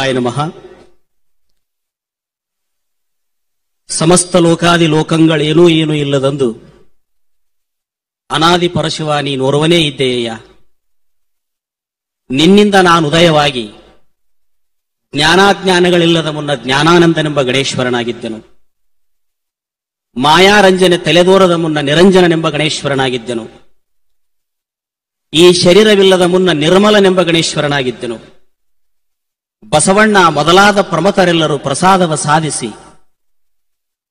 ಶಿವಾಯ ನಮಃ. ಸಮಸ್ತ ಲೋಕಾದಿ ಲೋಕಗಳೇನೂ ಏನೂ ಇಲ್ಲದಂದು ಅನಾದಿ ಪರಶಿವ ನೀನೋರ್ವನೇ ಇದ್ದೇಯ. ನಿನ್ನಿಂದ ನಾನು ಉದಯವಾಗಿ ಜ್ಞಾನಾಜ್ಞಾನಗಳಿಲ್ಲದ ಮುನ್ನ ಜ್ಞಾನಾನಂದನೆಂಬ ಗಣೇಶ್ವರನಾಗಿದ್ದೆನು. ಮಾಯಾರಂಜನೆ ತಲೆದೋರದ ಮುನ್ನ ನಿರಂಜನನೆಂಬ ಗಣೇಶ್ವರನಾಗಿದ್ದೆನು. ಈ ಶರೀರವಿಲ್ಲದ ಮುನ್ನ ನಿರ್ಮಲನೆಂಬ ಗಣೇಶ್ವರನಾಗಿದ್ದೆನು. ಬಸವಣ್ಣ ಮೊದಲಾದ ಪ್ರಮತರೆಲ್ಲರೂ ಪ್ರಸಾದವ ಸಾಧಿಸಿ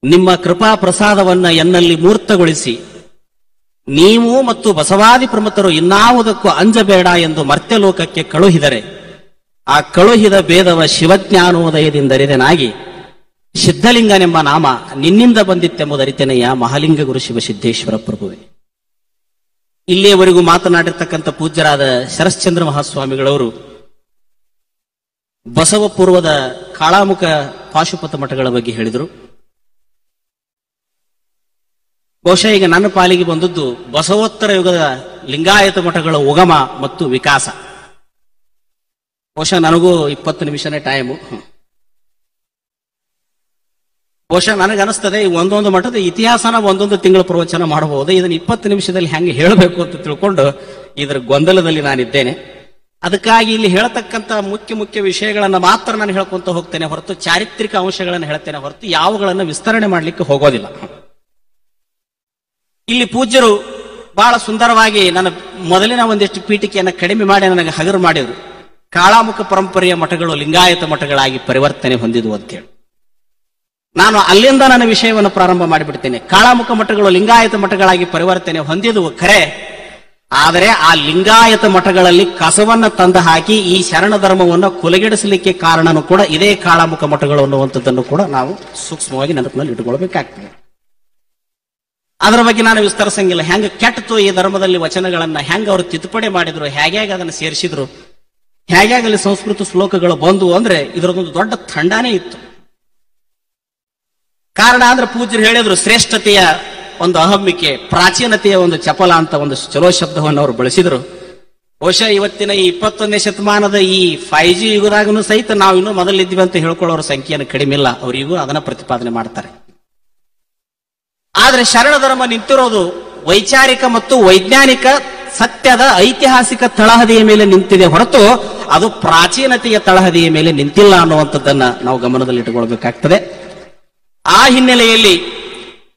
ನಿಮ್ಮ ಕೃಪಾ ಪ್ರಸಾದವನ್ನ ಎನ್ನಲ್ಲಿ ಮೂರ್ತಗೊಳಿಸಿ ನೀವು ಮತ್ತು ಬಸವಾದಿ ಪ್ರಮತರು ಇನ್ನಾವುದಕ್ಕೂ ಅಂಜಬೇಡ ಎಂದು ಮರ್ತ್ಯಲೋಕಕ್ಕೆ ಕಳುಹಿದರೆ ಆ ಕಳುಹಿದ ಭೇದವ ಶಿವಜ್ಞಾನೋದಯದಿಂದರಿದನಾಗಿ ಸಿದ್ಧಲಿಂಗನೆಂಬ ನಾಮ ನಿನ್ನಿಂದ ಬಂದಿತ್ತೆಂಬುದರಿತೆನೆಯ ಮಹಾಲಿಂಗ ಗುರು ಶಿವಸಿದ್ದೇಶ್ವರ ಪ್ರಭುವೆ. ಇಲ್ಲಿಯವರೆಗೂ ಮಾತನಾಡಿರ್ತಕ್ಕಂಥ ಪೂಜ್ಯರಾದ ಶರಶ್ಚಂದ್ರ ಮಹಾಸ್ವಾಮಿಗಳವರು ಬಸವ ಪೂರ್ವದ ಕಾಳಾಮುಖ ಪಾಶುಪತ ಮಠಗಳ ಬಗ್ಗೆ ಹೇಳಿದರು. ಬಹುಶಃ ಈಗ ನನ್ನ ಪಾಲಿಗೆ ಬಂದದ್ದು ಬಸವೋತ್ತರ ಯುಗದ ಲಿಂಗಾಯತ ಮಠಗಳ ಉಗಮ ಮತ್ತು ವಿಕಾಸ. ಬಹುಶಃ ನನಗೂ 20 ನಿಮಿಷನೇ ಟೈಮು. ಬಹುಶಃ ನನಗನಿಸ್ತದೆ ಒಂದೊಂದು ಮಠದ ಇತಿಹಾಸನ ಒಂದೊಂದು ತಿಂಗಳ ಪ್ರವಚನ ಮಾಡಬಹುದು. ಇದನ್ನು 20 ನಿಮಿಷದಲ್ಲಿ ಹೆಂಗೆ ಹೇಳಬೇಕು ಅಂತ ತಿಳ್ಕೊಂಡು ಇದರ ಗೊಂದಲದಲ್ಲಿ ನಾನಿದ್ದೇನೆ. ಅದಕ್ಕಾಗಿ ಇಲ್ಲಿ ಹೇಳತಕ್ಕಂಥ ಮುಖ್ಯ ವಿಷಯಗಳನ್ನು ಮಾತ್ರ ನಾನು ಹೇಳ್ಕೊಂತ ಹೋಗ್ತೇನೆ ಹೊರತು ಚಾರಿತ್ರಿಕ ಅಂಶಗಳನ್ನು ಹೇಳ್ತೇನೆ ಹೊರತು ಯಾವುಗಳನ್ನು ವಿಸ್ತರಣೆ ಮಾಡಲಿಕ್ಕೆ ಹೋಗೋದಿಲ್ಲ. ಇಲ್ಲಿ ಪೂಜ್ಯರು ಬಹಳ ಸುಂದರವಾಗಿ ನನ್ನ ಮೊದಲಿನ ಒಂದಿಷ್ಟು ಪೀಠಿಕೆಯನ್ನು ಕಡಿಮೆ ಮಾಡಿ ನನಗೆ ಹಗರು ಮಾಡಿದರು. ಕಾಳಾಮುಖ ಪರಂಪರೆಯ ಮಠಗಳು ಲಿಂಗಾಯತ ಮಠಗಳಾಗಿ ಪರಿವರ್ತನೆ ಹೊಂದಿದ್ವು ಅಂತೇಳಿ ನಾನು ಅಲ್ಲಿಂದ ನನ್ನ ವಿಷಯವನ್ನು ಪ್ರಾರಂಭ ಮಾಡಿಬಿಡ್ತೇನೆ. ಕಾಳಾಮುಖ ಮಠಗಳು ಲಿಂಗಾಯತ ಮಠಗಳಾಗಿ ಪರಿವರ್ತನೆ ಹೊಂದಿದ್ವು ಖರೆ, ಆದರೆ ಆ ಲಿಂಗಾಯತ ಮಠಗಳಲ್ಲಿ ಕಸವನ್ನ ತಂದು ಹಾಕಿ ಈ ಶರಣ ಧರ್ಮವನ್ನು ಕೊಲೆಗೆಡಿಸಲಿಕ್ಕೆ ಕಾರಣನೂ ಕೂಡ ಇದೇ ಕಾಳಾಮುಖ ಮಠಗಳು ಅನ್ನುವಂಥದ್ದನ್ನು ಕೂಡ ನಾವು ಸೂಕ್ಷ್ಮವಾಗಿ ನೆನಪಿನಲ್ಲಿ ಇಟ್ಟುಕೊಳ್ಬೇಕಾಗ್ತದೆ. ಅದರ ಬಗ್ಗೆ ನಾನು ವಿಸ್ತರಿಸಂಗಿಲ್ಲ. ಹೆಂಗ ಕೆಟ್ಟತು ಈ ಧರ್ಮದಲ್ಲಿ ವಚನಗಳನ್ನ ಹೆಂಗ ಅವರು ತಿದ್ದುಪಡಿ ಮಾಡಿದ್ರು, ಹೇಗೆ ಅದನ್ನು ಸೇರಿಸಿದ್ರು, ಹೇಗೆ ಅಲ್ಲಿ ಸಂಸ್ಕೃತ ಶ್ಲೋಕಗಳು ಬಂದು ಅಂದ್ರೆ ಇದರದೊಂದು ದೊಡ್ಡ ತಂಡಾನೇ ಇತ್ತು. ಕಾರಣ ಅಂದ್ರೆ ಪೂಜ್ಯರು ಹೇಳಿದ್ರು ಶ್ರೇಷ್ಠತೆಯ ಒಂದು ಅಹಮ್ಮಿಕೆ, ಪ್ರಾಚೀನತೆಯ ಒಂದು ಚಪಲ ಅಂತ ಒಂದು ಚಲೋ ಶಬ್ದವನ್ನು ಅವರು ಬಳಸಿದ್ರು. ಬಹುಶಃ ಇವತ್ತಿನ ಈ 21ನೇ ಶತಮಾನದ ಈ 5G ಯುಗದಾಗೂ ಸಹಿತ ನಾವು ಇನ್ನೂ ಮೊದಲಿದ್ವಿ ಅಂತ ಹೇಳ್ಕೊಳ್ಳೋರ ಸಂಖ್ಯೆಯನ್ನು ಕಡಿಮೆ ಇಲ್ಲ. ಅವರಿಗೂ ಅದನ್ನ ಪ್ರತಿಪಾದನೆ ಮಾಡ್ತಾರೆ. ಆದ್ರೆ ಶರಣ ಧರ್ಮ ನಿಂತಿರೋದು ವೈಚಾರಿಕ ಮತ್ತು ವೈಜ್ಞಾನಿಕ ಸತ್ಯದ ಐತಿಹಾಸಿಕ ತಳಹದಿಯ ಮೇಲೆ ನಿಂತಿದೆ ಹೊರತು ಅದು ಪ್ರಾಚೀನತೆಯ ತಳಹದಿಯ ಮೇಲೆ ನಿಂತಿಲ್ಲ ಅನ್ನುವಂಥದ್ದನ್ನ ನಾವು ಗಮನದಲ್ಲಿಟ್ಟುಕೊಳ್ಬೇಕಾಗ್ತದೆ. ಆ ಹಿನ್ನೆಲೆಯಲ್ಲಿ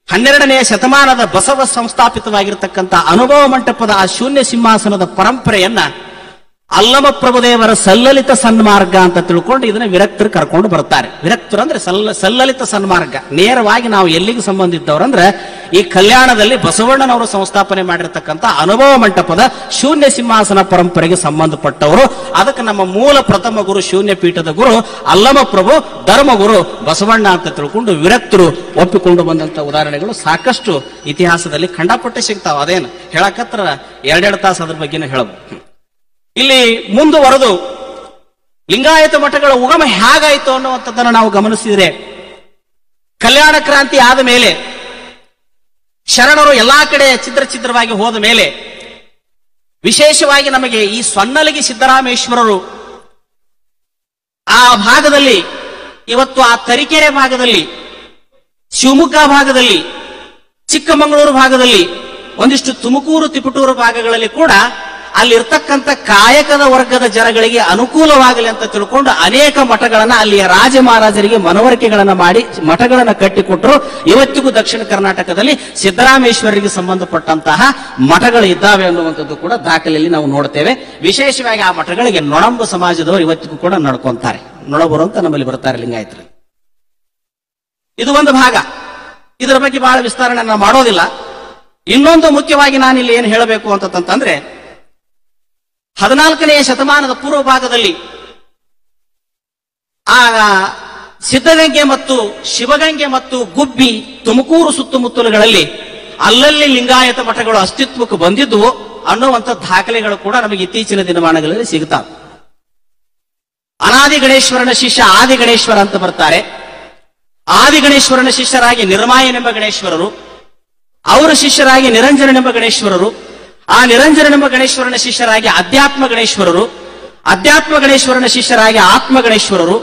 12ನೇ ಶತಮಾನದ ಬಸವ ಸಂಸ್ಥಾಪಿತವಾಗಿರತಕ್ಕಂಥ ಅನುಭವ ಮಂಟಪದ ಆ ಶೂನ್ಯ ಸಿಂಹಾಸನದ ಪರಂಪರೆಯನ್ನ ಅಲ್ಲಮ ಪ್ರಭುದೇವರ ಸಲ್ಲಲಿತ ಸನ್ಮಾರ್ಗ ಅಂತ ತಿಳ್ಕೊಂಡು ಇದನ್ನ ವಿರಕ್ತರು ಕರ್ಕೊಂಡು ಬರ್ತಾರೆ. ವಿರಕ್ತರು ಅಂದ್ರೆ ಸಲ್ಲಲಿತ ಸನ್ಮಾರ್ಗ. ನೇರವಾಗಿ ನಾವು ಎಲ್ಲಿಗೆ ಸಂಬಂಧಿದ್ದವ್ರಂದ್ರೆ ಈ ಕಲ್ಯಾಣದಲ್ಲಿ ಬಸವಣ್ಣನವರು ಸಂಸ್ಥಾಪನೆ ಮಾಡಿರತಕ್ಕಂಥ ಅನುಭವ ಮಂಟಪದ ಶೂನ್ಯ ಸಿಂಹಾಸನ ಪರಂಪರೆಗೆ ಸಂಬಂಧಪಟ್ಟವರು. ಅದಕ್ಕೆ ನಮ್ಮ ಮೂಲ ಪ್ರಥಮ ಗುರು ಶೂನ್ಯ ಪೀಠದ ಗುರು ಅಲ್ಲಮ ಪ್ರಭು, ಧರ್ಮಗುರು ಬಸವಣ್ಣ ಅಂತ ತಿಳ್ಕೊಂಡು ವಿರಕ್ತರು ಒಪ್ಪಿಕೊಂಡು ಬಂದಂತ ಉದಾಹರಣೆಗಳು ಸಾಕಷ್ಟು ಇತಿಹಾಸದಲ್ಲಿ ಖಂಡಪಟ್ಟೆ ಸಿಗ್ತಾವ. ಅದೇನು ಹೇಳಕತ್ರ 2 ತಾಸು ಅದ್ರ ಬಗ್ಗೆನೂ ಹೇಳಬಹುದು. ಇಲ್ಲಿ ಮುಂದುವರೆದು ಲಿಂಗಾಯತ ಮಠಗಳ ಉಗಮ ಹೇಗಾಯಿತು ಅನ್ನುವಂಥದ್ದನ್ನು ನಾವು ಗಮನಿಸಿದರೆ, ಕಲ್ಯಾಣ ಕ್ರಾಂತಿ ಆದ ಮೇಲೆ ಶರಣರು ಎಲ್ಲಾ ಕಡೆ ಛಿದ್ರವಾಗಿ ಹೋದ ಮೇಲೆ ವಿಶೇಷವಾಗಿ ನಮಗೆ ಈ ಸೊನ್ನಲಗಿ ಸಿದ್ದರಾಮೇಶ್ವರರು ಆ ಭಾಗದಲ್ಲಿ, ಇವತ್ತು ಆ ತರೀಕೆರೆ ಭಾಗದಲ್ಲಿ, ಶಿವಮೊಗ್ಗ ಭಾಗದಲ್ಲಿ, ಚಿಕ್ಕಮಗಳೂರು ಭಾಗದಲ್ಲಿ, ಒಂದಿಷ್ಟು ತುಮಕೂರು ತಿಪಟೂರು ಭಾಗಗಳಲ್ಲಿ ಕೂಡ ಅಲ್ಲಿರ್ತಕ್ಕಂಥ ಕಾಯಕದ ವರ್ಗದ ಜನಗಳಿಗೆ ಅನುಕೂಲವಾಗಲಿ ಅಂತ ತಿಳ್ಕೊಂಡು ಅನೇಕ ಮಠಗಳನ್ನ ಅಲ್ಲಿಯ ರಾಜ ಮಹಾರಾಜರಿಗೆ ಮನವರಿಕೆಗಳನ್ನ ಮಾಡಿ ಮಠಗಳನ್ನ ಕಟ್ಟಿಕೊಟ್ಟರು. ಇವತ್ತಿಗೂ ದಕ್ಷಿಣ ಕರ್ನಾಟಕದಲ್ಲಿ ಸಿದ್ದರಾಮೇಶ್ವರಿಗೆ ಸಂಬಂಧಪಟ್ಟಂತಹ ಮಠಗಳು ಇದ್ದಾವೆ ಅನ್ನುವಂಥದ್ದು ಕೂಡ ದಾಖಲೆಯಲ್ಲಿ ನಾವು ನೋಡ್ತೇವೆ. ವಿಶೇಷವಾಗಿ ಆ ಮಠಗಳಿಗೆ ನೊಣಂಬ ಸಮಾಜದವರು ಇವತ್ತಿಗೂ ಕೂಡ ನಡ್ಕೊಂತಾರೆ. ನೊಣಬರು ಅಂತ ನಮ್ಮಲ್ಲಿ ಬರ್ತಾರೆ ಲಿಂಗಾಯತರು. ಇದು ಒಂದು ಭಾಗ. ಇದರ ಬಗ್ಗೆ ಬಹಳ ವಿಸ್ತರಣೆ ನಾವು ಮಾಡೋದಿಲ್ಲ. ಇನ್ನೊಂದು ಮುಖ್ಯವಾಗಿ ನಾನಿಲ್ಲಿ ಏನು ಹೇಳಬೇಕು ಅಂತಂದ್ರೆ, 14ನೇ ಶತಮಾನದ ಪೂರ್ವ ಭಾಗದಲ್ಲಿ ಆ ಸಿದ್ಧಗಂಗೆ ಮತ್ತು ಶಿವಗಂಗೆ ಮತ್ತು ಗುಬ್ಬಿ ತುಮಕೂರು ಸುತ್ತಮುತ್ತಲುಗಳಲ್ಲಿ ಅಲ್ಲಲ್ಲಿ ಲಿಂಗಾಯತ ಮಠಗಳು ಅಸ್ತಿತ್ವಕ್ಕೆ ಬಂದಿದ್ವು ಅನ್ನುವಂಥ ದಾಖಲೆಗಳು ಕೂಡ ನಮಗೆ ಇತ್ತೀಚಿನ ದಿನಮಾನಗಳಲ್ಲಿ ಸಿಗ್ತಾವೆ. ಅನಾದಿ ಗಣೇಶ್ವರನ ಶಿಷ್ಯ ಆದಿ ಗಣೇಶ್ವರ ಅಂತ ಬರ್ತಾರೆ. ಆದಿ ಗಣೇಶ್ವರನ ಶಿಷ್ಯರಾಗಿ ನಿರ್ಮಾಯನೆಂಬ ಗಣೇಶ್ವರರು, ಅವರ ಶಿಷ್ಯರಾಗಿ ನಿರಂಜನನೆಂಬ ಗಣೇಶ್ವರರು, ಆ ನಿರಂಜನನೆಂಬ ಗಣೇಶ್ವರನ ಶಿಷ್ಯರಾಗಿ ಅಧ್ಯಾತ್ಮ ಗಣೇಶ್ವರರು, ಅಧ್ಯಾತ್ಮ ಗಣೇಶ್ವರನ ಶಿಷ್ಯರಾಗಿ ಆತ್ಮ ಗಣೇಶ್ವರರು,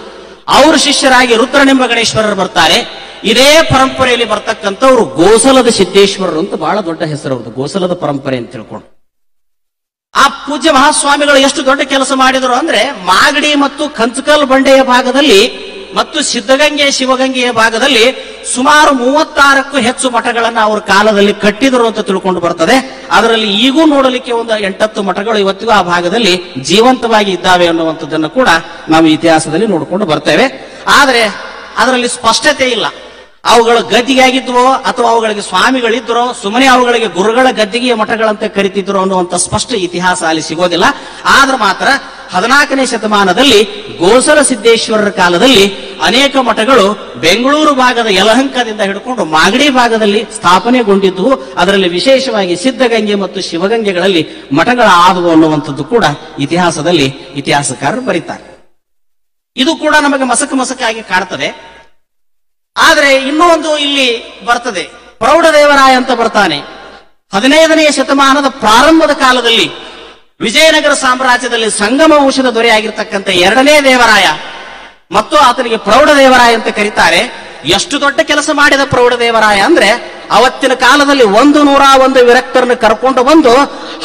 ಅವ್ರ ಶಿಷ್ಯರಾಗಿ ರುದ್ರನೆಂಬ ಗಣೇಶ್ವರರು ಬರ್ತಾರೆ. ಇದೇ ಪರಂಪರೆಯಲ್ಲಿ ಬರ್ತಕ್ಕಂಥವ್ರು ಗೋಸಲದ ಸಿದ್ದೇಶ್ವರರು ಅಂತ ಬಹಳ ದೊಡ್ಡ ಹೆಸರು ಅವ್ರದ್ದು, ಗೋಸಲದ ಪರಂಪರೆ ಅಂತ ತಿಳ್ಕೊಂಡು. ಆ ಪೂಜ್ಯ ಮಹಾಸ್ವಾಮಿಗಳು ಎಷ್ಟು ದೊಡ್ಡ ಕೆಲಸ ಮಾಡಿದರು ಅಂದ್ರೆ, ಮಾಗಡಿ ಮತ್ತು ಕಂಚಕಲ್ ಬಂಡೆಯ ಭಾಗದಲ್ಲಿ ಮತ್ತು ಸಿದ್ಧಗಂಗೆ ಶಿವಗಂಗೆಯ ಭಾಗದಲ್ಲಿ ಸುಮಾರು 36ಕ್ಕೂ ಹೆಚ್ಚು ಮಠಗಳನ್ನ ಅವ್ರ ಕಾಲದಲ್ಲಿ ಕಟ್ಟಿದರು ಅಂತ ತಿಳ್ಕೊಂಡು ಬರ್ತದೆ. ಅದರಲ್ಲಿ ಈಗೂ ನೋಡಲಿಕ್ಕೆ ಒಂದು 8-10 ಮಠಗಳು ಇವತ್ತಿಗೂ ಆ ಭಾಗದಲ್ಲಿ ಜೀವಂತವಾಗಿ ಇದ್ದಾವೆ ಅನ್ನುವಂಥದ್ದನ್ನು ಕೂಡ ನಾವು ಇತಿಹಾಸದಲ್ಲಿ ನೋಡಿಕೊಂಡು ಬರ್ತೇವೆ. ಆದರೆ ಅದರಲ್ಲಿ ಸ್ಪಷ್ಟತೆ ಇಲ್ಲ. ಅವುಗಳ ಗದ್ದಿಗೆಯಾಗಿದ್ವೋ ಅಥವಾ ಅವುಗಳಿಗೆ ಸ್ವಾಮಿಗಳಿದ್ರೋ, ಸುಮ್ಮನೆ ಅವುಗಳಿಗೆ ಗುರುಗಳ ಗದ್ದಿಗೆಯ ಮಠಗಳಂತೆ ಕರಿತಿದ್ರು ಅನ್ನುವಂಥ ಸ್ಪಷ್ಟ ಇತಿಹಾಸ ಅಲ್ಲಿ ಸಿಗೋದಿಲ್ಲ. ಆದ್ರೆ ಮಾತ್ರ 14ನೇ ಶತಮಾನದಲ್ಲಿ ಗೋಸಲ ಸಿದ್ದೇಶ್ವರರ ಕಾಲದಲ್ಲಿ ಅನೇಕ ಮಠಗಳು ಬೆಂಗಳೂರು ಭಾಗದ ಯಲಹಂಕದಿಂದ ಹಿಡ್ಕೊಂಡು ಮಾಗಡಿ ಭಾಗದಲ್ಲಿ ಸ್ಥಾಪನೆಗೊಂಡಿದ್ದು, ಅದರಲ್ಲಿ ವಿಶೇಷವಾಗಿ ಸಿದ್ಧಗಂಗೆ ಮತ್ತು ಶಿವಗಂಗೆಗಳಲ್ಲಿ ಮಠಗಳ ಆದವು ಅನ್ನುವಂಥದ್ದು ಕೂಡ ಇತಿಹಾಸದಲ್ಲಿ ಇತಿಹಾಸಕಾರರು ಬರೀತಾರೆ. ಇದು ಕೂಡ ನಮಗೆ ಮಸಕಾಗಿ ಕಾಡ್ತದೆ. ಆದರೆ ಇನ್ನೂ ಒಂದು ಇಲ್ಲಿ ಬರ್ತದೆ, ಪ್ರೌಢದೇವರಾಯ ಅಂತ ಬರ್ತಾನೆ. 15ನೇ ಶತಮಾನದ ಪ್ರಾರಂಭದ ಕಾಲದಲ್ಲಿ ವಿಜಯನಗರ ಸಾಮ್ರಾಜ್ಯದಲ್ಲಿ ಸಂಗಮ ವಂಶದ ದೊರೆಯಾಗಿರ್ತಕ್ಕಂಥ 2ನೇ ದೇವರಾಯ ಮತ್ತು ಆತನಿಗೆ ಪ್ರೌಢದೇವರಾಯ ಅಂತ ಕರೀತಾರೆ. ಎಷ್ಟು ದೊಡ್ಡ ಕೆಲಸ ಮಾಡಿದ ಪ್ರೌಢದೇವರಾಯ ಅಂದ್ರೆ, ಅವತ್ತಿನ ಕಾಲದಲ್ಲಿ 101 ವಿರಕ್ತರನ್ನು ಕರ್ಕೊಂಡು ಬಂದು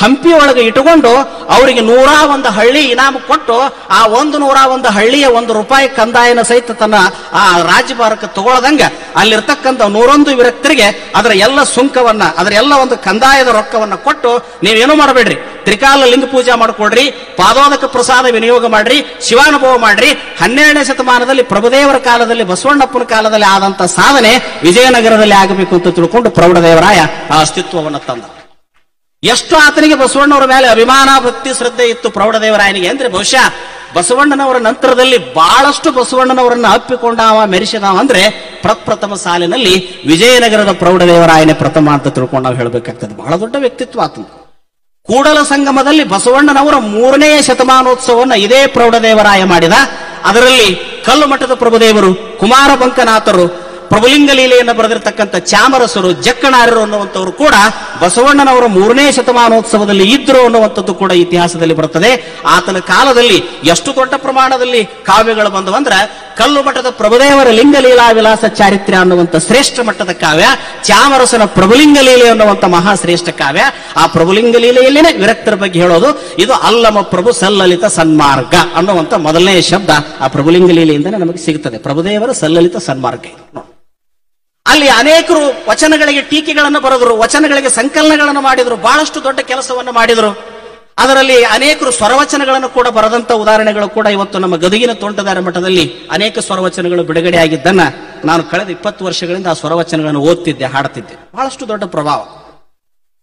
ಹಂಪಿ ಒಳಗೆ ಇಟ್ಟುಕೊಂಡು ಅವರಿಗೆ 101 ಹಳ್ಳಿ ಇನಾಮ ಕೊಟ್ಟು, ಆ 101 ಹಳ್ಳಿಯ ₹1 ಕಂದಾಯನ ಸಹಿತ ತನ್ನ ಆ ರಾಜ್ಯಭಾರಕ್ಕೆ ತಗೊಳ್ಳದಂಗ ಅಲ್ಲಿರ್ತಕ್ಕಂಥ 101 ವಿರಕ್ತರಿಗೆ ಅದರ ಎಲ್ಲ ಸುಂಕವನ್ನ, ಅದರ ಎಲ್ಲ ಒಂದು ಕಂದಾಯದ ರೊಕ್ಕವನ್ನ ಕೊಟ್ಟು, ನೀವೇನು ಮಾಡಬೇಡ್ರಿ, ತ್ರಿಕಾಲ ಲಿಂಗ ಪೂಜಾ ಮಾಡ್ಕೊಡ್ರಿ, ಪಾದೋದಕ ಪ್ರಸಾದ ವಿನಿಯೋಗ ಮಾಡ್ರಿ, ಶಿವಾನುಭವ ಮಾಡ್ರಿ. 12ನೇ ಶತಮಾನದಲ್ಲಿ ಪ್ರಭುದೇವರ ಕಾಲದಲ್ಲಿ, ಬಸವಣ್ಣಪ್ಪನ ಕಾಲದಲ್ಲಿ ಆದಂತ ಸಾಧನೆ ವಿಜಯನಗರದಲ್ಲಿ ಆಗಬೇಕು ಅಂತ ತಿಳ್ಕೊಂಡು ಪ್ರೌಢದೇವರಾಯ ಆ ಅಸ್ತಿತ್ವವನ್ನು ತಂದ. ಎಷ್ಟು ಆತನಿಗೆ ಬಸವಣ್ಣವರ ಮೇಲೆ ಅಭಿಮಾನ, ಭಕ್ತಿ, ಶ್ರದ್ಧೆ ಇತ್ತು ಪ್ರೌಢದೇವರಾಯನಿಗೆ ಅಂದ್ರೆ, ಬಹುಶಃ ಬಸವಣ್ಣನವರ ನಂತರದಲ್ಲಿ ಬಹಳಷ್ಟು ಬಸವಣ್ಣನವರನ್ನ ಅಪ್ಪಿಕೊಂಡಾವ, ಮೆರೆಸಿದವ ಅಂದ್ರೆ ಪ್ರಪ್ರಥಮ ಸಾಲಿನಲ್ಲಿ ವಿಜಯನಗರದ ಪ್ರೌಢದೇವರಾಯನೇ ಪ್ರಥಮ ಅಂತ ತಿಳ್ಕೊಂಡು ನಾವು ಹೇಳಬೇಕಾಗ್ತದೆ. ಬಹಳ ದೊಡ್ಡ ವ್ಯಕ್ತಿತ್ವ ಆತನ. ಕೂಡಲ ಸಂಗಮದಲ್ಲಿ ಬಸವಣ್ಣನವರ 3ನೇ ಶತಮಾನೋತ್ಸವವನ್ನು ಇದೇ ಪ್ರೌಢದೇವರಾಯ ಮಾಡಿದ. ಅದರಲ್ಲಿ ಕಲ್ಲು ಮಠದ ಪ್ರಭುದೇವರು, ಕುಮಾರ ಬಂಕನಾಥರು, ಪ್ರಭುಲಿಂಗ ಲೀಲೆಯನ್ನು ಬರೆದಿರ್ತಕ್ಕಂಥ ಚಾಮರಸರು, ಜಕ್ಕಣಾರ್ಯರು ಅನ್ನುವಂಥವ್ರು ಕೂಡ ಬಸವಣ್ಣನವರ 3ನೇ ಶತಮಾನೋತ್ಸವದಲ್ಲಿ ಇದ್ರು ಅನ್ನುವಂಥದ್ದು ಕೂಡ ಇತಿಹಾಸದಲ್ಲಿ ಬರುತ್ತದೆ. ಆತನ ಕಾಲದಲ್ಲಿ ಎಷ್ಟು ದೊಡ್ಡ ಪ್ರಮಾಣದಲ್ಲಿ ಕಾವ್ಯಗಳು ಬಂದವಂದ್ರೆ, ಕಲ್ಲು ಮಠದ ಪ್ರಭುದೇವರ ಲಿಂಗ ಲೀಲಾ ವಿಲಾಸ ಚಾರಿತ್ರ್ಯ ಅನ್ನುವಂಥ ಶ್ರೇಷ್ಠ ಮಟ್ಟದ ಕಾವ್ಯ, ಚಾಮರಸನ ಪ್ರಭುಲಿಂಗ ಲೀಲೆ ಅನ್ನುವಂಥ ಮಹಾಶ್ರೇಷ್ಠ ಕಾವ್ಯ. ಆ ಪ್ರಭುಲಿಂಗ ಲೀಲೆಯಲ್ಲಿನೇ ವಿರಕ್ತರ ಬಗ್ಗೆ ಹೇಳೋದು, ಇದು ಅಲ್ಲಮ ಪ್ರಭು ಸಲ್ಲಲಿತ ಸನ್ಮಾರ್ಗ ಅನ್ನುವಂಥ ಮೊದಲನೇ ಶಬ್ದ ಆ ಪ್ರಭುಲಿಂಗ ಲೀಲೆಯಿಂದನೇ ನಮಗೆ ಸಿಗುತ್ತದೆ. ಪ್ರಭುದೇವರ ಸಲ್ಲಲಿತ ಸನ್ಮಾರ್ಗ. ಅಲ್ಲಿ ಅನೇಕರು ವಚನಗಳಿಗೆ ಟೀಕೆಗಳನ್ನು ಬರೆದರು, ವಚನಗಳಿಗೆ ಸಂಕಲನಗಳನ್ನು ಮಾಡಿದರು, ಬಹಳಷ್ಟು ದೊಡ್ಡ ಕೆಲಸವನ್ನು ಮಾಡಿದರು. ಅದರಲ್ಲಿ ಅನೇಕರು ಸ್ವರವಚನಗಳನ್ನು ಕೂಡ ಬರೆದಂತ ಉದಾಹರಣೆಗಳು ಕೂಡ ಇವತ್ತು ನಮ್ಮ ಗದಗಿನ ತೋಂಟದಾರ್ಯ ಮಠದಲ್ಲಿ ಅನೇಕ ಸ್ವರವಚನಗಳು ಬಿಡುಗಡೆ ಆಗಿದ್ದನ್ನ ನಾನು ಕಳೆದ 20 ವರ್ಷಗಳಿಂದ ಆ ಸ್ವರವಚನಗಳನ್ನು ಓದ್ತಿದ್ದೆ, ಹಾಡ್ತಿದ್ದೆ. ಬಹಳಷ್ಟು ದೊಡ್ಡ ಪ್ರಭಾವ.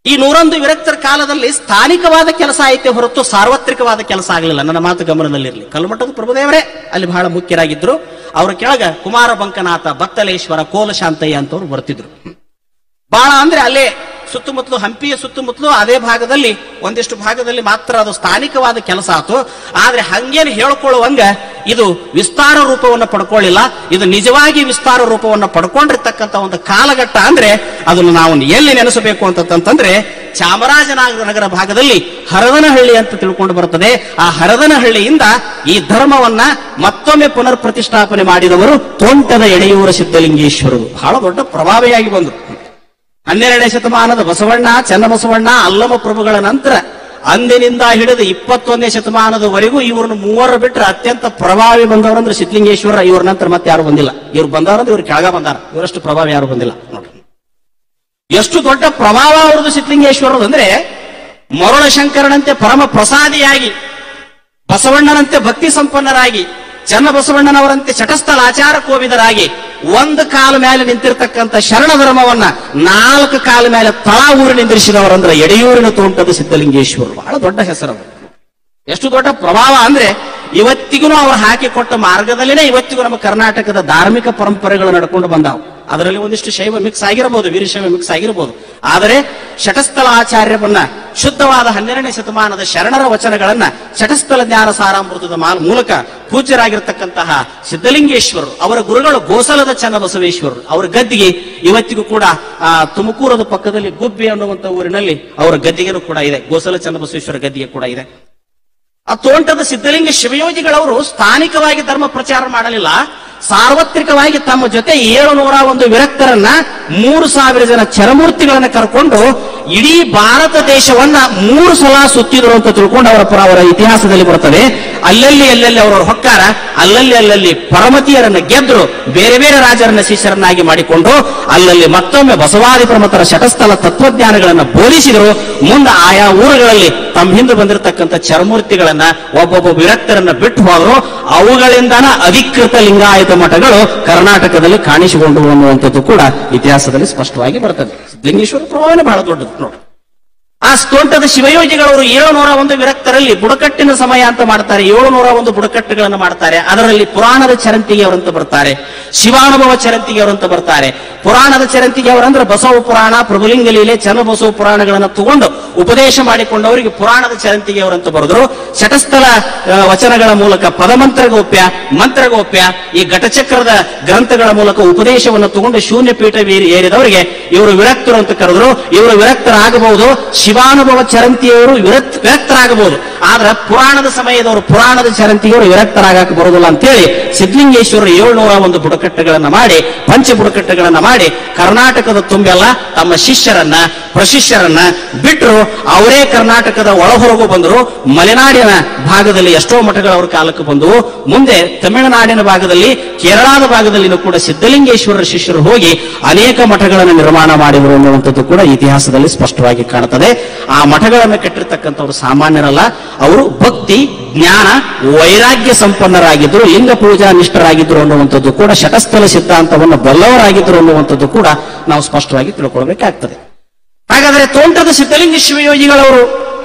ಈ 101 ವಿರಕ್ತರ ಕಾಲದಲ್ಲಿ ಸ್ಥಾನಿಕವಾದ ಕೆಲಸ ಐತೆ ಹೊರತು ಸಾರ್ವತ್ರಿಕವಾದ ಕೆಲಸ ಆಗಲಿಲ್ಲ. ನನ್ನ ಮಾತು ಗಮನದಲ್ಲಿರಲಿ. ಕಲ್ಮಠದ ಪ್ರಭುದೇವರೇ ಅಲ್ಲಿ ಬಹಳ ಮುಖ್ಯರಾಗಿದ್ರು. ಅವರ ಕೆಳಗ ಕುಮಾರ ಬಂಕನಾಥ, ಬತ್ತಲೇಶ್ವರ, ಕೋಲಶಾಂತಯ್ಯ ಅಂತವ್ರು ಬರ್ತಿದ್ರು. ಬಹಳ ಅಂದ್ರೆ ಅಲ್ಲೇ ಸುತ್ತಮುತ್ತಲು, ಹಂಪಿಯ ಸುತ್ತಮುತ್ತಲು ಅದೇ ಭಾಗದಲ್ಲಿ ಒಂದಿಷ್ಟು ಭಾಗದಲ್ಲಿ ಮಾತ್ರ ಅದು ಸ್ಥಾನಿಕವಾದ ಕೆಲಸ ಆಯ್ತು. ಆದ್ರೆ ಹಂಗೇನು ಹೇಳ್ಕೊಳ್ಳುವಂಗ ಇದು ವಿಸ್ತಾರ ರೂಪವನ್ನು ಪಡ್ಕೊಳ್ಳಿಲ್ಲ. ಇದು ನಿಜವಾಗಿ ವಿಸ್ತಾರ ರೂಪವನ್ನು ಪಡ್ಕೊಂಡಿರ್ತಕ್ಕಂಥ ಒಂದು ಕಾಲಘಟ್ಟ ಅಂದ್ರೆ ಅದನ್ನು ನಾವು ಎಲ್ಲಿ ನೆನೆಸಬೇಕು ಅಂತಂದ್ರೆ, ಚಾಮರಾಜನಗರ ಭಾಗದಲ್ಲಿ ಹರದನಹಳ್ಳಿ ಅಂತ ತಿಳ್ಕೊಂಡು ಬರುತ್ತದೆ. ಆ ಹರದನಹಳ್ಳಿಯಿಂದ ಈ ಧರ್ಮವನ್ನ ಮತ್ತೊಮ್ಮೆ ಪುನರ್ ಪ್ರತಿಷ್ಠಾಪನೆ ಮಾಡಿದವರು ತೋಂಟದ ಎಡೆಯೂರ ಸಿದ್ಧಲಿಂಗೇಶ್ವರರು. ಬಹಳ ದೊಡ್ಡ ಪ್ರಭಾವಿಯಾಗಿ ಬಂದರು. 12ನೇ ಶತಮಾನದ ಬಸವಣ್ಣ, ಚನ್ನಬಸವಣ್ಣ, ಅಲ್ಲಮ ಪ್ರಭುಗಳ ನಂತರ ಅಂದಿನಿಂದ ಹಿಡಿದು 21ನೇ ಶತಮಾನದವರೆಗೂ ಇವ್ರನ್ನ 3 ಬಿಟ್ಟರೆ ಅತ್ಯಂತ ಪ್ರಭಾವಿ ಬಂದವರಂದ್ರೆ ಸಿದ್ಧಲಿಂಗೇಶ್ವರ. ಇವ್ರ ನಂತರ ಮತ್ತೆ ಯಾರು ಬಂದಿಲ್ಲ. ಇವ್ರು ಬಂದವರಂದ್ರೆ ಇವ್ರು ಕೆಳಗ ಬಂದಾರ. ಇವರಷ್ಟು ಪ್ರಭಾವ ಯಾರು ಬಂದಿಲ್ಲ. ನೋಡ್ರಿ ಎಷ್ಟು ದೊಡ್ಡ ಪ್ರಭಾವ ಅವ್ರದ್ದು ಸಿದ್ಧಲಿಂಗೇಶ್ವರದು ಅಂದ್ರೆ, ಮರುಳಶಂಕರನಂತೆ ಪರಮ ಪ್ರಸಾದಿಯಾಗಿ, ಬಸವಣ್ಣನಂತೆ ಭಕ್ತಿ ಸಂಪನ್ನರಾಗಿ, ಚನ್ನಬಸವಣ್ಣನವರಂತೆ ಚಟಸ್ಥಲ ಆಚಾರ ಕೋವಿದರಾಗಿ, ಒಂದು ಕಾಲ ಮೇಲೆ ನಿಂತಿರ್ತಕ್ಕಂಥ ಶರಣ ಧರ್ಮವನ್ನ 4 ಕಾಲ ಮೇಲೆ ತಳ ಊರು ನಿಂದಿರಿಸಿದವರಂದ್ರೆ ಎಡೆಯೂರಿನ ತೋಂಟದ ಸಿದ್ಧಲಿಂಗೇಶ್ವರರು. ಬಹಳ ದೊಡ್ಡ ಹೆಸರು. ಎಷ್ಟು ದೊಡ್ಡ ಪ್ರಭಾವ ಅಂದ್ರೆ, ಇವತ್ತಿಗೂ ಅವರು ಹಾಕಿಕೊಟ್ಟ ಮಾರ್ಗದಲ್ಲಿನೇ ಇವತ್ತಿಗೂ ನಮ್ಮ ಕರ್ನಾಟಕದ ಧಾರ್ಮಿಕ ಪರಂಪರೆಗಳು ನಡ್ಕೊಂಡು ಬಂದಾವು. ಅದರಲ್ಲಿ ಒಂದಿಷ್ಟು ಶೈವ ಮಿಕ್ಸ್ ಆಗಿರಬಹುದು, ವೀರಶೈವ ಮಿಕ್ಸ್ ಆಗಿರಬಹುದು. ಆದರೆ ಶಟಸ್ಥಲ ಆಚಾರ್ಯವನ್ನ, ಶುದ್ಧವಾದ 12ನೇ ಶತಮಾನದ ಶರಣರ ವಚನಗಳನ್ನ ಶಟಸ್ಥಲ ಜ್ಞಾನ ಸಾರಾಮೃತದ ಮೂಲಕ ಪೂಜ್ಯರಾಗಿರ್ತಕ್ಕಂತಹ ಸಿದ್ಧಲಿಂಗೇಶ್ವರರು, ಅವರ ಗುರುಗಳು ಗೋಸಲದ ಚನ್ನಬಸವೇಶ್ವರರು. ಅವರ ಗದ್ದಿಗೆ ಇವತ್ತಿಗೂ ಕೂಡ ತುಮಕೂರದ ಪಕ್ಕದಲ್ಲಿ ಗುಬ್ಬಿ ಅನ್ನುವಂಥ ಊರಿನಲ್ಲಿ ಅವರ ಗದ್ದಿಗೆನೂ ಕೂಡ ಇದೆ. ಗೋಸಲ ಚನ್ನಬಸವೇಶ್ವರ ಗದ್ದಿಗೆ ಕೂಡ ಇದೆ. ಆ ತೋಂಟದ ಸಿದ್ಧಲಿಂಗ ಶಿವಯೋಗಿಗಳವರು ಸ್ಥಾನಿಕವಾಗಿ ಧರ್ಮ ಪ್ರಚಾರ ಮಾಡಲಿಲ್ಲ, ಸಾರ್ವತ್ರಿಕವಾಗಿ ತಮ್ಮ ಜೊತೆ 701 ವಿರಕ್ತರನ್ನ 3000 ಜನ ಚರಮೂರ್ತಿಗಳನ್ನ ಕರ್ಕೊಂಡು ಇಡೀ ಭಾರತ ದೇಶವನ್ನ 3 ಸಲ ಸುತ್ತಿದ್ರು ಅಂತ ತಿಳ್ಕೊಂಡು ಅವರ ಇತಿಹಾಸದಲ್ಲಿ ಬರುತ್ತದೆ. ಅಲ್ಲಲ್ಲಿ ಅವರವ್ರ ಹೊಕ್ಕಾರ, ಅಲ್ಲಲ್ಲಿ ಪರಮತಿಯರನ್ನ ಗೆದ್ರು, ಬೇರೆ ಬೇರೆ ರಾಜರನ್ನ ಶಿಷ್ಯರನ್ನಾಗಿ ಮಾಡಿಕೊಂಡು ಅಲ್ಲಲ್ಲಿ ಮತ್ತೊಮ್ಮೆ ಬಸವಾದಿ ಪ್ರಮತರ ಶಟಸ್ಥಲ ತತ್ವಜ್ಞಾನಗಳನ್ನ ಬೋಧಿಸಿದರು. ಮುಂದೆ ಆಯಾ ಊರುಗಳಲ್ಲಿ ತಮ್ಮ ಹಿಂದೆ ಬಂದಿರತಕ್ಕಂಥ ಚರಮೂರ್ತಿಗಳನ್ನ ಒಬ್ಬೊಬ್ಬ ವಿರಕ್ತರನ್ನ ಬಿಟ್ಟು ಹೋದ್ರು. ಅವುಗಳಿಂದನ ಅಧಿಕೃತ ಲಿಂಗಾಯತ ಮಠಗಳು ಕರ್ನಾಟಕದಲ್ಲಿ ಕಾಣಿಸಿಕೊಂಡವು ಅನ್ನುವಂಥದ್ದು ಕೂಡ ಇತಿಹಾಸದಲ್ಲಿ ಸ್ಪಷ್ಟವಾಗಿ ಬರ್ತದೆ. ಸಿದ್ಧಲಿಂಗೇಶ್ವರ ಪ್ರಭಾವನೆ ಬಹಳ ದೊಡ್ಡದು ನೋಡಿ. ಆ ತೋಂಟದ ಶಿವಯೋಗಿಗಳವರು 701 ವಿರಕ್ತರಲ್ಲಿ ಬುಡಕಟ್ಟಿನ ಸಮಯ ಅಂತ ಮಾಡ್ತಾರೆ. 701 ಬುಡಕಟ್ಟುಗಳನ್ನು ಮಾಡ್ತಾರೆ. ಅದರಲ್ಲಿ ಪುರಾಣದ ಚರಂತಿಗೆ ಅವರಂತ ಬರ್ತಾರೆ, ಶಿವಾನುಭವ ಚರಂತಿಗೆ ಅವರಂತ ಬರ್ತಾರೆ. ಪುರಾಣದ ಚರಂತಿಗೆ ಅವರಂದ್ರೆ ಬಸವ ಪುರಾಣ, ಪ್ರಭುಲಿಂಗ ಲೀಲೆ, ಚನ್ನಬಸವ ಪುರಾಣಗಳನ್ನು ತಗೊಂಡು ಉಪದೇಶ ಮಾಡಿಕೊಂಡವರಿಗೆ ಪುರಾಣದ ಚರಂತಿಗೆ ಅವರಂತ ಬರೆದ್ರು. ಶಟಸ್ಥಲ ವಚನಗಳ ಮೂಲಕ ಪದಮಂತ್ರಗೋಪ್ಯ, ಮಂತ್ರಗೋಪ್ಯ, ಈ ಘಟಚಕ್ರದ ಗ್ರಂಥಗಳ ಮೂಲಕ ಉಪದೇಶವನ್ನು ತಗೊಂಡು ಶೂನ್ಯ ಪೀಠ ಏರಿದವರಿಗೆ ಇವರು ವಿರಕ್ತರು ಅಂತ ಕರೆದ್ರು. ಇವರು ವಿರಕ್ತರಾಗಬಹುದು. ಶಿವಾನುಭವ ಚರಂತಿಯವರು ವಿರಕ್ತರಾಗಬಹುದು, ಆದ್ರೆ ಪುರಾಣದ ಸಮಯದವರು ಪುರಾಣದ ಚರಂತಿಯವರು ವಿರಕ್ತರಾಗಕ್ಕೆ ಬರುವುದಿಲ್ಲ ಅಂತೇಳಿ ಸಿದ್ಧಲಿಂಗೇಶ್ವರರು 701 ಬುಡಕಟ್ಟುಗಳನ್ನ ಮಾಡಿ, ಪಂಚ ಬುಡಕಟ್ಟುಗಳನ್ನ ಮಾಡಿ ಕರ್ನಾಟಕದ ತುಂಬೆಲ್ಲ ತಮ್ಮ ಶಿಷ್ಯರನ್ನ ಪ್ರಶಿಷ್ಯರನ್ನ ಬಿಟ್ಟರು. ಅವರೇ ಕರ್ನಾಟಕದ ಒಳಹೊರಗು ಬಂದರು. ಮಲೆನಾಡಿನ ಭಾಗದಲ್ಲಿ ಎಷ್ಟೋ ಮಠಗಳು ಅವ್ರ ಕಾಲಕ್ಕೆ ಬಂದವು. ಮುಂದೆ ತಮಿಳುನಾಡಿನ ಭಾಗದಲ್ಲಿ, ಕೇರಳದ ಭಾಗದಲ್ಲಿನೂ ಕೂಡ ಸಿದ್ಧಲಿಂಗೇಶ್ವರರ ಶಿಷ್ಯರು ಹೋಗಿ ಅನೇಕ ಮಠಗಳನ್ನು ನಿರ್ಮಾಣ ಮಾಡಿದರು ಅನ್ನುವಂಥದ್ದು ಕೂಡ ಇತಿಹಾಸದಲ್ಲಿ ಸ್ಪಷ್ಟವಾಗಿ ಕಾಣುತ್ತದೆ. ಆ ಮಠಗಳನ್ನು ಕಟ್ಟಿರ್ತಕ್ಕಂಥವ್ರು ಸಾಮಾನ್ಯರಲ್ಲ, ಅವರು ಭಕ್ತಿ, ಜ್ಞಾನ, ವೈರಾಗ್ಯ ಸಂಪನ್ನರಾಗಿದ್ರು, ಲಿಂಗ ಪೂಜಾ ನಿಷ್ಠರಾಗಿದ್ರು ಅನ್ನುವಂಥದ್ದು ಕೂಡ, ಶಟಸ್ಥಲ ಸಿದ್ಧಾಂತವನ್ನು ಬಲ್ಲವರಾಗಿದ್ರು ಅನ್ನುವಂಥದ್ದು ಕೂಡ ನಾವು ಸ್ಪಷ್ಟವಾಗಿ ತಿಳ್ಕೊಳ್ಬೇಕಾಗ್ತದೆ. ಹಾಗಾದರೆ ತೋಂಟದ ಸಿದ್ಧಲಿಂಗ ಶಿವಯೋಗಿಗಳವರು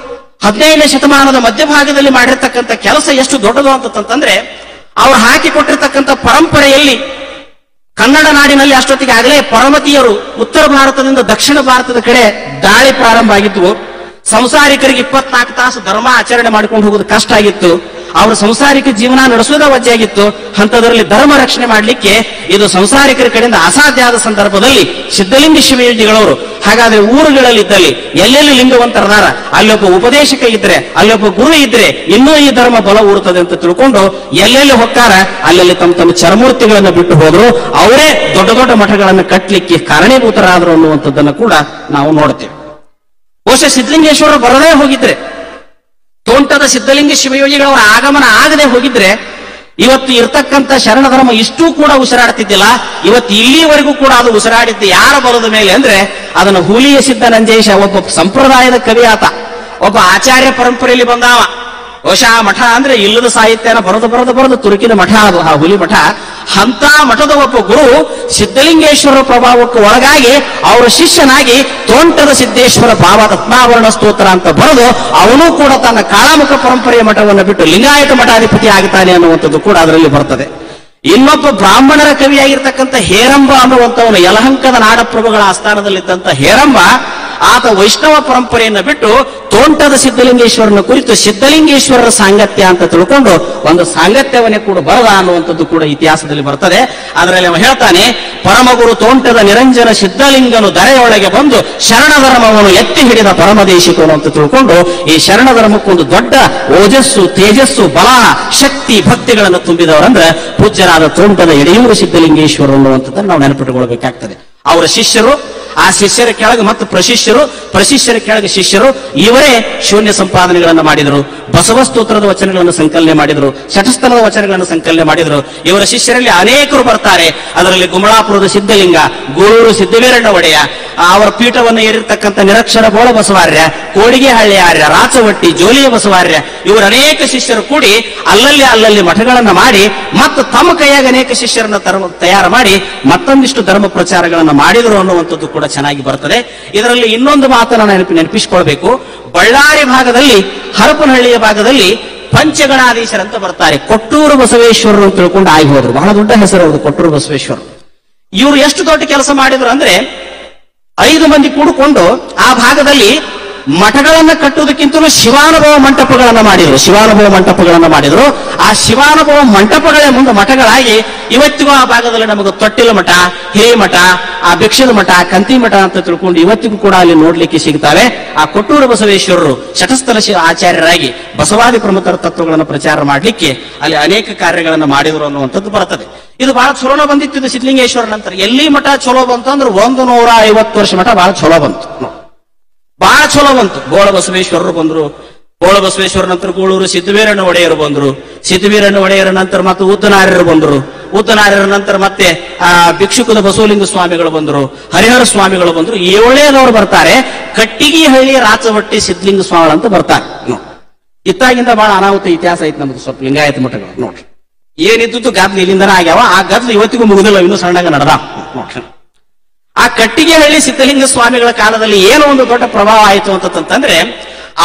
15ನೇ ಶತಮಾನದ ಮಧ್ಯಭಾಗದಲ್ಲಿ ಮಾಡಿರ್ತಕ್ಕಂಥ ಕೆಲಸ ಎಷ್ಟು ದೊಡ್ಡದು ಅಂತಂದ್ರೆ, ಅವರು ಹಾಕಿಕೊಟ್ಟಿರ್ತಕ್ಕಂಥ ಪರಂಪರೆಯಲ್ಲಿ ಕನ್ನಡ ನಾಡಿನಲ್ಲಿ ಅಷ್ಟೊತ್ತಿಗೆ ಆಗಲೇ ಪರಮತಿಯರು ಉತ್ತರ ಭಾರತದಿಂದ ದಕ್ಷಿಣ ಭಾರತದ ಕಡೆ ದಾಳಿ ಪ್ರಾರಂಭ ಆಗಿದ್ವು. ಸಂಸಾರಿಕರಿಗೆ 24 ತಾಸು ಧರ್ಮ ಆಚರಣೆ ಮಾಡಿಕೊಂಡು ಹೋಗೋದು ಕಷ್ಟ ಆಗಿತ್ತು. ಅವರ ಸಂಸಾರಿಕ ಜೀವನ ನಡೆಸೋದ ವಜ್ಜಾಗಿತ್ತು. ಅಂಥದ್ರಲ್ಲಿ ಧರ್ಮ ರಕ್ಷಣೆ ಮಾಡಲಿಕ್ಕೆ ಇದು ಸಂಸಾರಿಕರ ಕಡೆಯಿಂದ ಅಸಾಧ್ಯ ಆದ ಸಂದರ್ಭದಲ್ಲಿ ಸಿದ್ಧಲಿಂಗ ಶಿವಯೋಗಿಗಳವರು ಹಾಗಾದ್ರೆ ಊರುಗಳಲ್ಲಿದ್ದಲ್ಲಿ ಎಲ್ಲೆಲ್ಲಿ ಲಿಂಗವಂತರದಾರ, ಅಲ್ಲೊಬ್ಬ ಉಪದೇಶಕ ಇದ್ರೆ, ಅಲ್ಲೊಬ್ಬ ಗುರು ಇದ್ರೆ ಇನ್ನೂ ಈ ಧರ್ಮ ಬಲ ಊರುತ್ತದೆ ಅಂತ ತಿಳ್ಕೊಂಡು ಎಲ್ಲೆಲ್ಲಿ ಹೊಕ್ಕಾರ ಅಲ್ಲೆಲ್ಲಿ ತಮ್ಮ ಚರಮೂರ್ತಿಗಳನ್ನು ಬಿಟ್ಟು ಹೋದ್ರು. ಅವರೇ ದೊಡ್ಡ ದೊಡ್ಡ ಮಠಗಳನ್ನು ಕಟ್ಟಲಿಕ್ಕೆ ಕಾರಣೀಭೂತರಾದರು ಅನ್ನುವಂಥದ್ದನ್ನು ಕೂಡ ನಾವು ನೋಡ್ತೇವೆ. ಬಹುಶಃ ಸಿದ್ಧಲಿಂಗೇಶ್ವರರು ಬರದೇ ಹೋಗಿದ್ರೆ, ತೋಂಟದ ಸಿದ್ಧಲಿಂಗ ಶಿವಯೋಗಿಗಳವರ ಆಗಮನ ಆಗದೆ ಹೋಗಿದ್ರೆ ಇವತ್ತು ಇರ್ತಕ್ಕಂಥ ಶರಣ ಧರ್ಮ ಇಷ್ಟೂ ಕೂಡ ಉಸಿರಾಡ್ತಿದ್ದಿಲ್ಲ. ಇವತ್ತು ಇಲ್ಲಿವರೆಗೂ ಕೂಡ ಅದು ಉಸಿರಾಡಿದ್ದು ಯಾರ ಬಲದ ಮೇಲೆ ಅಂದ್ರೆ ಅದನ್ನು ಹುಲಿಯ ಸಿದ್ಧ ನಂಜೇಶ, ಒಬ್ಬ ಸಂಪ್ರದಾಯದ ಕವಿ ಆತ, ಒಬ್ಬ ಆಚಾರ್ಯ ಪರಂಪರೆಯಲ್ಲಿ ಬಂದಾವ. ಬಹುಶಃ ಆ ಮಠ ಅಂದ್ರೆ ಇಲ್ಲದ ಸಾಹಿತ್ಯನ ಬರೆದು ತುರುಕಿದ ಮಠ ಅದು, ಆ ಹುಲಿ ಮಠ. ಅಂತ ಮಠದ ಒಬ್ಬ ಗುರು ಸಿದ್ಧಲಿಂಗೇಶ್ವರ ಪ್ರಭಾವಕ್ಕೆ ಒಳಗಾಗಿ ಅವರ ಶಿಷ್ಯನಾಗಿ ತೋಂಟದ ಸಿದ್ದೇಶ್ವರ ಭಾವ ರತ್ನಾವರಣ ಸ್ತೋತ್ರ ಅಂತ ಬರೆದು ಅವನು ಕೂಡ ತನ್ನ ಕಾಳಾಮುಖ ಪರಂಪರೆಯ ಮಠವನ್ನು ಬಿಟ್ಟು ಲಿಂಗಾಯತ ಮಠಾಧಿಪತಿ ಆಗ್ತಾನೆ ಅನ್ನುವಂಥದ್ದು ಕೂಡ ಅದರಲ್ಲಿ ಬರ್ತದೆ. ಇನ್ನೊಬ್ಬ ಬ್ರಾಹ್ಮಣರ ಕವಿಯಾಗಿರ್ತಕ್ಕಂಥ ಹೇರಂಬ ಅನ್ನುವಂಥವನು, ಯಲಹಂಕದ ನಾಡಪ್ರಭುಗಳ ಆಸ್ಥಾನದಲ್ಲಿದ್ದಂಥ ಹೇರಂಬ, ಆತ ವೈಷ್ಣವ ಪರಂಪರೆಯನ್ನು ಬಿಟ್ಟು ತೋಂಟದ ಸಿದ್ಧಲಿಂಗೇಶ್ವರನ ಕುರಿತು ಸಿದ್ಧಲಿಂಗೇಶ್ವರರ ಸಾಂಗತ್ಯ ಅಂತ ತಿಳ್ಕೊಂಡು ಒಂದು ಸಾಂಗತ್ಯವನ್ನೇ ಕೂಡ ಬರದ ಅನ್ನುವಂಥದ್ದು ಕೂಡ ಇತಿಹಾಸದಲ್ಲಿ ಬರ್ತದೆ. ಅದರಲ್ಲಿ ಅವ ಹೇಳ್ತಾನೆ, ಪರಮಗುರು ತೋಂಟದ ನಿರಂಜನ ಸಿದ್ಧಲಿಂಗನು ಧರೆಯೊಳಗೆ ಬಂದು ಶರಣ ಧರ್ಮವನ್ನು ಎತ್ತಿ ಹಿಡಿದ ಪರಮದೇಶಿಕನು ಅಂತ ತಿಳ್ಕೊಂಡು ಈ ಶರಣ ಧರ್ಮಕ್ಕೊಂದು ದೊಡ್ಡ ಓಜಸ್ಸು, ತೇಜಸ್ಸು, ಬಲ, ಶಕ್ತಿ, ಭಕ್ತಿಗಳನ್ನು ತುಂಬಿದವರಂದ್ರೆ ಪೂಜ್ಯರಾದ ತೋಂಟದ ಯಡಿಯೂರು ಸಿದ್ಧಲಿಂಗೇಶ್ವರ ಅನ್ನುವಂಥದ್ದನ್ನು ನಾವು ನೆನಪಿಟ್ಟುಕೊಳ್ಬೇಕಾಗ್ತದೆ. ಅವರ ಶಿಷ್ಯರು, ಆ ಶಿಷ್ಯರ ಕೆಳಗೆ ಮತ್ತು ಪ್ರಶಿಷ್ಯರ ಕೆಳಗೆ ಶಿಷ್ಯರು, ಇವರೇ ಶೂನ್ಯ ಸಂಪಾದನೆಗಳನ್ನು ಮಾಡಿದರು, ಬಸವ ಸ್ತೋತ್ರದ ವಚನಗಳನ್ನು ಸಂಕಲನೆ ಮಾಡಿದರು, ಶಟಸ್ಥಲದ ವಚನಗಳನ್ನು ಸಂಕಲನೆ ಮಾಡಿದರು. ಇವರ ಶಿಷ್ಯರಲ್ಲಿ ಅನೇಕರು ಬರ್ತಾರೆ. ಅದರಲ್ಲಿ ಗುಮಳಾಪುರದ ಸಿದ್ಧಲಿಂಗ, ಗೂಳೂರು ಸಿದ್ದವೀರಣ್ಣ ಒಡೆಯ, ಅವರ ಪೀಠವನ್ನು ಏರಿರ್ತಕ್ಕಂಥ ನಿರಕ್ಷರ ಬೋಳ ಬಸವಾರ್ಯ, ಕೋಡಿಗೆ ಹಳ್ಳಿ ಆರ್ಯ, ರಾಚವಟ್ಟಿ, ಜೋಲಿಯ ಬಸವಾರ್ಯ, ಇವರ ಅನೇಕ ಶಿಷ್ಯರು ಕೂಡಿ ಅಲ್ಲಲ್ಲಿ ಮಠಗಳನ್ನು ಮಾಡಿ ಮತ್ತು ತಮ್ಮ ಕೈಯಾಗ ಅನೇಕ ಶಿಷ್ಯರನ್ನ ತಯಾರು ಮಾಡಿ ಮತ್ತೊಂದಿಷ್ಟು ಧರ್ಮ ಪ್ರಚಾರಗಳನ್ನು ಮಾಡಿದರು ಅನ್ನುವಂಥದ್ದು ಕೂಡ ಚೆನ್ನಾಗಿ ಬರ್ತದೆ. ಇದರಲ್ಲಿ ಇನ್ನೊಂದು ಮಾತನ್ನು ನೆನಪಿಸಿಕೊಳ್ಬೇಕು. ಬಳ್ಳಾರಿ ಭಾಗದಲ್ಲಿ, ಹರಪನಹಳ್ಳಿಯ ಭಾಗದಲ್ಲಿ ಪಂಚಗಣಾಧೀಶರಂತ ಬರ್ತಾರೆ. ಕೊಟ್ಟೂರು ಬಸವೇಶ್ವರರು ಅಂತ ತಿಳ್ಕೊಂಡು ಆಗಿ ಹೋದ್ರು. ಬಹಳ ದೊಡ್ಡ ಹೆಸರು ಅವರು, ಕೊಟ್ಟೂರು ಬಸವೇಶ್ವರರು. ಇವರು ಎಷ್ಟು ದೊಡ್ಡ ಕೆಲಸ ಮಾಡಿದ್ರು ಅಂದ್ರೆ 5 ಮಂದಿ ಕೂಡಿಕೊಂಡು ಆ ಭಾಗದಲ್ಲಿ ಮಠಗಳನ್ನ ಕಟ್ಟುವುದಕ್ಕಿಂತಲೂ ಶಿವಾನುಭವ ಮಂಟಪಗಳನ್ನ ಮಾಡಿದ್ರು. ಆ ಶಿವಾನುಭವ ಮಂಟಪಗಳೇ ಮುಂದೆ ಮಠಗಳಾಗಿ ಇವತ್ತಿಗೂ ಆ ಭಾಗದಲ್ಲಿ ನಮಗೆ ತೊಟ್ಟಿಲ ಮಠ, ಹಿರೇ ಮಠ, ಆ ಭಿಕ್ಷದ ಮಠ, ಕಂತಿ ಮಠ ಅಂತ ತಿಳ್ಕೊಂಡು ಇವತ್ತಿಗೂ ಕೂಡ ಅಲ್ಲಿ ನೋಡ್ಲಿಕ್ಕೆ ಸಿಗ್ತಾವೆ. ಆ ಕೊಟ್ಟೂರು ಬಸವೇಶ್ವರರು ಶತಸ್ಥಲ ಆಚಾರ್ಯರಾಗಿ ಬಸವಾದಿ ಪ್ರಮುಖರ ತತ್ವಗಳನ್ನು ಪ್ರಚಾರ ಮಾಡ್ಲಿಕ್ಕೆ ಅಲ್ಲಿ ಅನೇಕ ಕಾರ್ಯಗಳನ್ನು ಮಾಡಿದ್ರು ಅನ್ನುವಂಥದ್ದು ಬರ್ತದೆ. ಇದು ಬಹಳ ಚಲೋ ಬಂದಿತ್ತು. ಇದು ಸಿದ್ಧಲಿಂಗೇಶ್ವರ ನಂತರ ಎಲ್ಲಿ ಮಠ ಚಲೋ ಬಂತು ಅಂದ್ರೆ 150 ವರ್ಷ ಮಠ ಬಹಳ ಚಲೋ ಬಂತು. ಗೋಳ ಬಸವೇಶ್ವರರು ಬಂದ್ರು. ಗೋಳ ಬಸವೇಶ್ವರ ನಂತರ ಗೋಳೂರು ಸಿದ್ದವೀರಣ್ಣ ಒಡೆಯರು ಬಂದ್ರು. ಸಿದ್ದವೀರಣ್ಣ ಒಡೆಯರ ನಂತರ ಮತ್ತೆ ಉದ್ದನಾರ್ಯರು ಬಂದ್ರು. ಉದ್ದನಾರ್ಯರ ನಂತರ ಮತ್ತೆ ಭಿಕ್ಷುಕದ ಬಸವಲಿಂಗ ಸ್ವಾಮಿಗಳು ಬಂದ್ರು. ಹರಿಹರ ಸ್ವಾಮಿಗಳು ಬಂದ್ರು. 7ನೇದವರು ಬರ್ತಾರೆ. ಕಟ್ಟಿಗೆಹಳ್ಳಿ ರಾಚವಟ್ಟಿ ಸಿದ್ಧಲಿಂಗ ಸ್ವಾಮಿಗಳು ಅಂತ ಬರ್ತಾರೆ. ಇತ್ತಾಗಿಂದ ಬಹಳ ಅನಾಹುತ ಇತಿಹಾಸ ಐತಿ ನಮ್ದು ಸ್ವಲ್ಪ ಲಿಂಗಾಯತ ಮಠಗಳು ನೋಡ್ರಿ. ಏನಿದ್ದು ಗದ್ಲು ಇಲ್ಲಿಂದನ ಆಗ್ಯಾವ. ಆ ಗದ್ಲು ಇವತ್ತಿಗೂ ಮುಗಿದಿಲ್ಲ, ಇನ್ನೂ ಸಣ್ಣಗ ನಡೆದ. ಆ ಕಟ್ಟಿಗೆಹಳ್ಳಿ ಸಿದ್ಧಲಿಂಗ ಸ್ವಾಮಿಗಳ ಕಾಲದಲ್ಲಿ ಏನೋ ಒಂದು ದೊಡ್ಡ ಪ್ರಭಾವ ಆಯಿತು ಅಂತಂದ್ರೆ,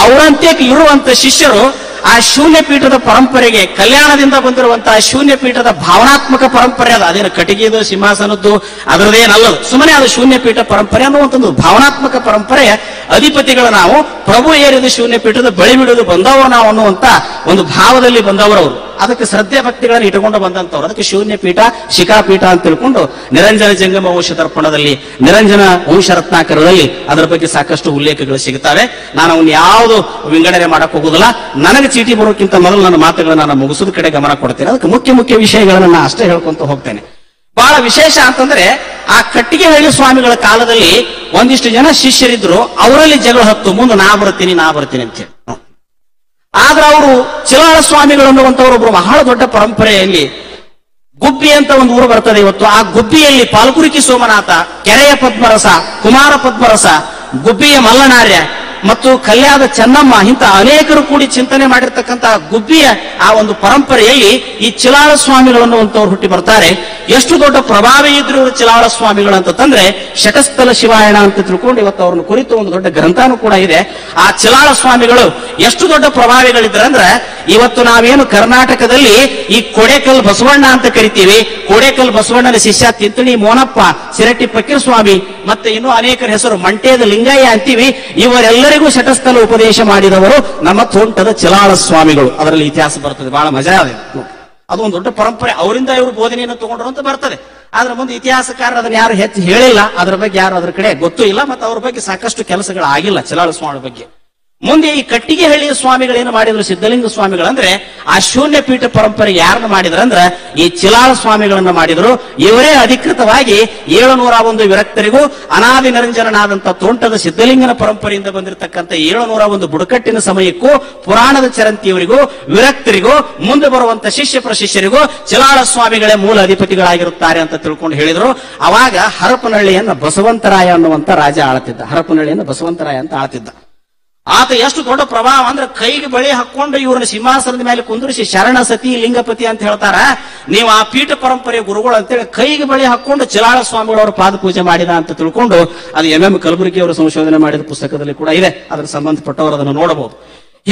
ಅವರಂತೆ ಇರುವಂತ ಶಿಷ್ಯರು ಆ ಶೂನ್ಯ ಪೀಠದ ಪರಂಪರೆಗೆ, ಕಲ್ಯಾಣದಿಂದ ಬಂದಿರುವಂತಹ ಶೂನ್ಯ ಪೀಠದ ಭಾವನಾತ್ಮಕ ಪರಂಪರೆ ಅದು. ಅದೇನು ಕಟ್ಟಿಗೆದು ಸಿಂಹಾಸನದ್ದು ಅದರದೇನಲ್ಲದು, ಸುಮ್ಮನೆ ಅದು ಶೂನ್ಯ ಪೀಠ ಪರಂಪರೆ ಅನ್ನುವಂಥದ್ದು ಭಾವನಾತ್ಮಕ ಪರಂಪರೆಯ ಅಧಿಪತಿಗಳು ನಾವು. ಪ್ರಭು ಏರಿದ ಶೂನ್ಯ ಪೀಠದ ಬಳಿ ಬಿಡುವುದು ಬಂದವರು ನಾವು ಅನ್ನುವಂತ ಒಂದು ಭಾವದಲ್ಲಿ ಬಂದವರವರು. ಅದಕ್ಕೆ ಶ್ರದ್ಧೆ ಭಕ್ತಿಗಳನ್ನು ಇಟ್ಟುಕೊಂಡು ಬಂದಂತವ್ರು. ಅದಕ್ಕೆ ಶೂನ್ಯ ಪೀಠ, ಶಿಖಾಪೀಠ ಅಂತ ತಿಳ್ಕೊಂಡು ನಿರಂಜನ ಜಂಗಮ ವಂಶ ದರ್ಪಣದಲ್ಲಿ, ನಿರಂಜನ ವಂಶ ರತ್ನಾಕರದಲ್ಲಿ ಅದರ ಬಗ್ಗೆ ಸಾಕಷ್ಟು ಉಲ್ಲೇಖಗಳು ಸಿಗುತ್ತವೆ. ನಾನು ಅವನ್ನ ಯಾವುದು ವಿಂಗಡಣೆ ಮಾಡಕ್ ಹೋಗುದಿಲ್ಲ. ನನಗೆ ಚೀಟಿ ಬರೋಕ್ಕಿಂತ ಮೊದಲು ನನ್ನ ಮಾತುಗಳನ್ನು ನಾನು ಮುಗಿಸೋದ ಕಡೆ ಗಮನ ಕೊಡ್ತೇನೆ. ಅದಕ್ಕೆ ಮುಖ್ಯ ವಿಷಯಗಳನ್ನು ನಾನು ಅಷ್ಟೇ ಹೇಳ್ಕೊಂತ ಹೋಗ್ತೇನೆ. ಬಹಳ ವಿಶೇಷ ಅಂತಂದ್ರೆ, ಆ ಕಟ್ಟಿಗೆಹಳ್ಳಿ ಸ್ವಾಮಿಗಳ ಕಾಲದಲ್ಲಿ ಒಂದಿಷ್ಟು ಜನ ಶಿಷ್ಯರಿದ್ರು. ಅವರಲ್ಲಿ ಜಗಳ ಹತ್ತು, ಮುಂದೆ ನಾ ಬರ್ತೀನಿ ಅಂತ ಹೇಳಿ. ಆದ್ರೆ ಅವರು ಚಿಲಾಳ ಸ್ವಾಮಿಗಳು ಅನ್ನುವಂಥವ್ರು ಒಬ್ರು ಬಹಳ ದೊಡ್ಡ ಪರಂಪರೆಯಲ್ಲಿ, ಗುಬ್ಬಿ ಅಂತ ಒಂದು ಊರು ಬರ್ತದೆ ಇವತ್ತು. ಆ ಗುಬ್ಬಿಯಲ್ಲಿ ಪಾಲ್ಕುರಿಕಿ ಸೋಮನಾಥ, ಕೆರೆಯ ಪದ್ಮರಸ, ಕುಮಾರ ಪದ್ಮರಸ, ಗುಬ್ಬಿಯ ಮಲ್ಲನಾರ್ಯ ಮತ್ತು ಕಲ್ಯಾದ ಚೆನ್ನಮ್ಮ, ಇಂಥ ಅನೇಕರು ಕೂಡಿ ಚಿಂತನೆ ಮಾಡಿರ್ತಕ್ಕಂಥ ಗುಬ್ಬಿಯ ಆ ಒಂದು ಪರಂಪರೆಯಲ್ಲಿ ಈ ಚಿಲಾಳ ಸ್ವಾಮಿಗಳು ಅನ್ನುವಂಥವ್ರು ಹುಟ್ಟಿ ಬರ್ತಾರೆ. ಎಷ್ಟು ದೊಡ್ಡ ಪ್ರಭಾವಿ ಇದ್ರು ಚಿಲಾಳ ಸ್ವಾಮಿಗಳು ಅಂತಂದ್ರೆ, ಶಟಸ್ಥಲ ಶಿವಾಯಣ ಅಂತ ತಿಳ್ಕೊಂಡು ಇವತ್ತು ಅವ್ರನ್ನ ಕುರಿತು ಒಂದು ದೊಡ್ಡ ಗ್ರಂಥನೂ ಕೂಡ ಇದೆ. ಆ ಚಿಲಾಳ ಸ್ವಾಮಿಗಳು ಎಷ್ಟು ದೊಡ್ಡ ಪ್ರಭಾವಿಗಳಿದ್ರಂದ್ರೆ, ಇವತ್ತು ನಾವೇನು ಕರ್ನಾಟಕದಲ್ಲಿ ಈ ಕೊಡೇಕಲ್ ಬಸವಣ್ಣ ಅಂತ ಕರಿತೀವಿ, ಕೊಡೇಕಲ್ ಬಸವಣ್ಣನ ಶಿಷ್ಯ ತಿಂತಣಿ ಮೋನಪ್ಪ, ಸಿರಟ್ಟಿ ಫಕೀರ್ ಸ್ವಾಮಿ, ಮತ್ತೆ ಇನ್ನೂ ಅನೇಕರ ಹೆಸರು ಮಂಟೇದ ಲಿಂಗಯ್ಯ ಅಂತೀವಿ. ಇವರೆಲ್ಲರಿಗೂ ಶಟಸ್ಥಲ ಉಪದೇಶ ಮಾಡಿದವರು ನಮ್ಮ ತೋಂಟದ ಚಿಲಾಳ ಸ್ವಾಮಿಗಳು. ಅದರಲ್ಲಿ ಇತಿಹಾಸ ಬರ್ತದೆ, ಬಹಳ ಮಜಾ ಇದೆ. ಅದು ಒಂದು ದೊಡ್ಡ ಪರಂಪರೆ. ಅವರಿಂದ ಇವರು ಬೋಧನೆಯನ್ನು ತಗೊಂಡ್ರು ಅಂತ ಬರ್ತದೆ. ಆದ್ರೆ ಮುಂದೆ ಇತಿಹಾಸಕಾರರು ಅದನ್ನ ಯಾರು ಹೆಚ್ಚು ಹೇಳಿಲ್ಲ, ಅದ್ರ ಬಗ್ಗೆ ಯಾರು ಅದ್ರ ಕಡೆ ಗೊತ್ತೂ ಇಲ್ಲ, ಮತ್ತೆ ಅವ್ರ ಬಗ್ಗೆ ಸಾಕಷ್ಟು ಕೆಲಸಗಳಾಗಿಲ್ಲ ಚಿಲಾಳ ಸ್ವಾಮಿ ಬಗ್ಗೆ. ಮುಂದೆ ಈ ಕಟ್ಟಿಗೆಹಳ್ಳಿಯ ಸ್ವಾಮಿಗಳೇನು ಮಾಡಿದ್ರು, ಸಿದ್ಧಲಿಂಗ ಸ್ವಾಮಿಗಳಂದ್ರೆ ಆ ಶೂನ್ಯ ಪೀಠ ಪರಂಪರೆ ಯಾರನ್ನ ಮಾಡಿದ್ರಂದ್ರ ಈ ಚಿಲಾಳ ಸ್ವಾಮಿಗಳನ್ನ ಮಾಡಿದ್ರು. ಇವರೇ ಅಧಿಕೃತವಾಗಿ 701 ವಿರಕ್ತರಿಗೂ ಅನಾದಿ ನಿರಂಜನನಾದಂತ ತೋಂಟದ ಸಿದ್ಧಲಿಂಗನ ಪರಂಪರೆಯಿಂದ ಬಂದಿರತಕ್ಕಂಥ 701 ಬುಡಕಟ್ಟಿನ ಸಮಯಕ್ಕೂ ಪುರಾಣದ ಚರಂತಿಯವರಿಗೂ ವಿರಕ್ತರಿಗೂ ಮುಂದೆ ಬರುವಂತ ಶಿಷ್ಯ ಪ್ರಶಿಷ್ಯರಿಗೂ ಚಿಲಾಳ ಸ್ವಾಮಿಗಳೇ ಮೂಲ ಅಧಿಪತಿಗಳಾಗಿರುತ್ತಾರೆ ಅಂತ ತಿಳ್ಕೊಂಡು ಹೇಳಿದ್ರು. ಅವಾಗ ಹರಪನಹಳ್ಳಿಯನ್ನ ಬಸವಂತರಾಯ ಅನ್ನುವಂತ ರಾಜ ಆಳ್ತಿದ್ದ. ಹರಪನಹಳ್ಳಿಯನ್ನ ಬಸವಂತರಾಯ ಅಂತ ಆಳ್ತಿದ್ದ. ಆತ ಎಷ್ಟು ದೊಡ್ಡ ಪ್ರಭಾವ ಅಂದ್ರೆ, ಕೈಗೆ ಬಳಿ ಹಾಕೊಂಡು ಇವ್ರನ್ನ ಸಿಂಹಾಸನದ ಮೇಲೆ ಕುಂದ್ರಿಸಿ ಶರಣ ಸತಿ ಲಿಂಗಪತಿ ಅಂತ ಹೇಳ್ತಾರ. ನೀವು ಆ ಪೀಠ ಪರಂಪರೆಯ ಗುರುಗಳು ಅಂತೇಳಿ ಕೈಗೆ ಬಳಿ ಹಾಕೊಂಡು ಚಿಲಾಳ ಸ್ವಾಮಿಗಳವರ ಪಾದ ಪೂಜೆ ಮಾಡಿದ ಅಂತ ತಿಳ್ಕೊಂಡು, ಅದು MM ಕಲಬುರ್ಗಿ ಅವರು ಸಂಶೋಧನೆ ಮಾಡಿದ ಪುಸ್ತಕದಲ್ಲಿ ಕೂಡ ಇದೆ. ಅದರ ಸಂಬಂಧಪಟ್ಟವರು ಅದನ್ನು ನೋಡಬಹುದು.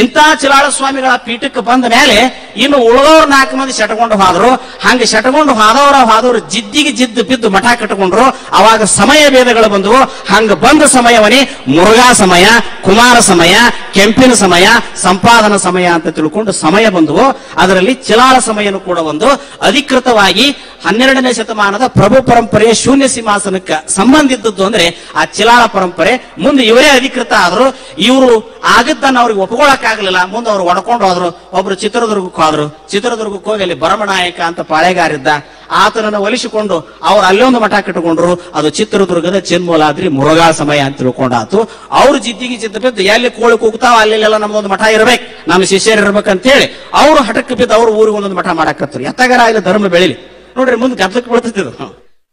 ಇಂಥ ಚಿಲಾಳ ಸ್ವಾಮಿಗಳ ಪೀಠಕ್ಕೆ ಬಂದ ಮೇಲೆ ಇನ್ನು ಉಳಿದವ್ರು 4 ಮಂದಿ ಶಟಕೊಂಡು ಹೋದ್ರು. ಹಂಗೆ ಶಟಕೊಂಡು ಹೋದವರು ಜಿದ್ದಿಗೆ ಜಿದ್ದು ಬಿದ್ದು ಮಠ ಕಟ್ಟಿಕೊಂಡ್ರು. ಅವಾಗ ಸಮಯ ಭೇದಗಳು ಬಂದವು. ಹಂಗ ಬಂದ ಸಮಯವನೇ ಮುರುಘಾ ಸಮಯ, ಕುಮಾರ ಸಮಯ, ಕೆಂಪಿನ ಸಮಯ, ಸಂಪಾದನ ಸಮಯ ಅಂತ ತಿಳ್ಕೊಂಡು ಸಮಯ ಬಂದವು. ಅದರಲ್ಲಿ ಚಿಲಾಳ ಸಮಯನೂ ಕೂಡ ಒಂದು. ಅಧಿಕೃತವಾಗಿ 12ನೇ ಶತಮಾನದ ಪ್ರಭು ಪರಂಪರೆಯ ಶೂನ್ಯ ಸಿಂಹಾಸನಕ್ಕೆ ಸಂಬಂಧ ಇದ್ದದ್ದು ಅಂದ್ರೆ ಆ ಚಿಲಾಳ ಪರಂಪರೆ. ಮುಂದೆ ಇವರೇ ಅಧಿಕೃತ ಆದ್ರು. ಇವರು ಆಗದ್ದನ್ನು ಅವ್ರಿಗೆ ಒಪ್ಕೊಳ್ಳಕ್ಕಾಗಲಿಲ್ಲ. ಮುಂದೆ ಅವ್ರು ಒಡ್ಕೊಂಡು ಹೋದ್ರು. ಒಬ್ರು ಚಿತ್ರದುರ್ಗಕ್ಕೆ ಹೋದ್ರು. ಚಿತ್ರದುರ್ಗಕ್ಕೆ ಹೋಗಿ ಅಲ್ಲಿ ಭರಮನಾಯಕ ಅಂತ ಪಾಳೆಗಾರಿದ್ದ. ಆತನನ್ನು ಒಲಿಸಿಕೊಂಡು ಅವ್ರು ಅಲ್ಲೊಂದು ಮಠ ಕಟ್ಟಿಕೊಂಡ್ರು. ಅದು ಚಿತ್ರದುರ್ಗದ ಚಿನ್ಮೂಲಾದ್ರಿ ಮುರುಘಾ ಸಮಯ ಅಂತ ತಿಳ್ಕೊಂಡಾತು. ಅವ್ರು ಜಿದ್ದಿಗೆ ಜಿದ್ದು ಬಿದ್ದು ಎಲ್ಲಿ ಕೋಳಿ ಕೂಗ್ತಾವ ಅಲ್ಲೆಲ್ಲ ನಮ್ದೊಂದು ಮಠ ಇರ್ಬೇಕು, ನಮ್ಮ ಶಿಷ್ಯರು ಇರ್ಬೇಕಂತ ಹೇಳಿ ಅವರು ಹಠಕ್ಕೆ ಬಿದ್ದು ಅವ್ರ ಊರಿಗೆ ಒಂದೊಂದು ಮಠ ಮಾಡಾಕತ್ರು. ಎತ್ತಗರ ಇಲ್ಲಿ ಧರ್ಮ ಬೆಳಿಲಿ ನೋಡ್ರಿ, ಮುಂದೆ ಗದ್ದಕ್ಕೆ ಬೀಳ್ತಿದ್ರು.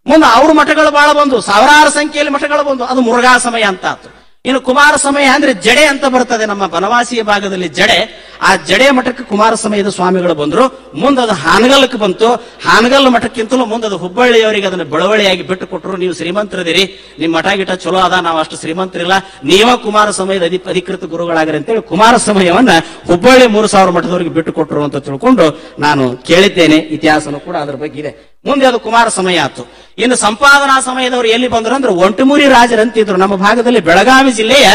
ಮುಂದೆ ಅವ್ರ ಮಠಗಳು ಬಹಳ ಬಂದು, ಸಾವಿರಾರು ಸಂಖ್ಯೆಯಲ್ಲಿ ಮಠಗಳು ಬಂದು. ಅದು ಮುರುಘಾ ಸಮಯ ಅಂತ ಆತು. ಇನ್ನು ಕುಮಾರ ಸಮಯ ಅಂದ್ರೆ ಜಡೆ ಅಂತ ಬರ್ತದೆ ನಮ್ಮ ಬನವಾಸಿಯ ಭಾಗದಲ್ಲಿ ಜಡೆ. ಆ ಜಡೆ ಮಠಕ್ಕೆ ಕುಮಾರ ಸಮಯದ ಸ್ವಾಮಿಗಳು ಬಂದ್ರು. ಮುಂದೆ ಅದು ಹಾನಗಲ್ಕ್ಕೆ ಬಂತು. ಹಾನಗಲ್ ಮಠಕ್ಕಿಂತಲೂ ಮುಂದೆ ಅದು ಹುಬ್ಬಳ್ಳಿಯವರಿಗೆ ಅದನ್ನು ಬೆಳವಳಿಯಾಗಿ ಬಿಟ್ಟು ಕೊಟ್ಟರು. ನೀವು ಶ್ರೀಮಂತರಿದ್ದೀರಿ, ನಿಮ್ ಮಠ ಗಿಟ ಚಲೋ ಅದ, ನಾವು ಅಷ್ಟು ಶ್ರೀಮಂತರಿಲ್ಲ, ನೀವ ಕುಮಾರ ಸಮಯದ ಅಧಿಕೃತ ಗುರುಗಳಾಗ್ರಿ ಅಂತೇಳಿ ಕುಮಾರ ಸಮಯವನ್ನ ಹುಬ್ಬಳ್ಳಿ 3000 ಮಠದವರಿಗೆ ಬಿಟ್ಟು ಕೊಟ್ಟರು ಅಂತ ತಿಳ್ಕೊಂಡು ನಾನು ಕೇಳಿದ್ದೇನೆ. ಇತಿಹಾಸನೂ ಕೂಡ ಅದ್ರ ಬಗ್ಗೆ ಇದೆ. ಮುಂದೆ ಅದು ಕುಮಾರ ಸಮಯ ಆಯ್ತು. ಇನ್ನು ಸಂಪಾದನಾ ಸಮಯದವರು ಎಲ್ಲಿ ಬಂದ್ರು ಅಂದ್ರೆ ಒಂಟಮೂರಿ ರಾಜರಂತಿದ್ರು. ನಮ್ಮ ಭಾಗದಲ್ಲಿ ಬೆಳಗಾವಿ ಜಿಲ್ಲೆಯ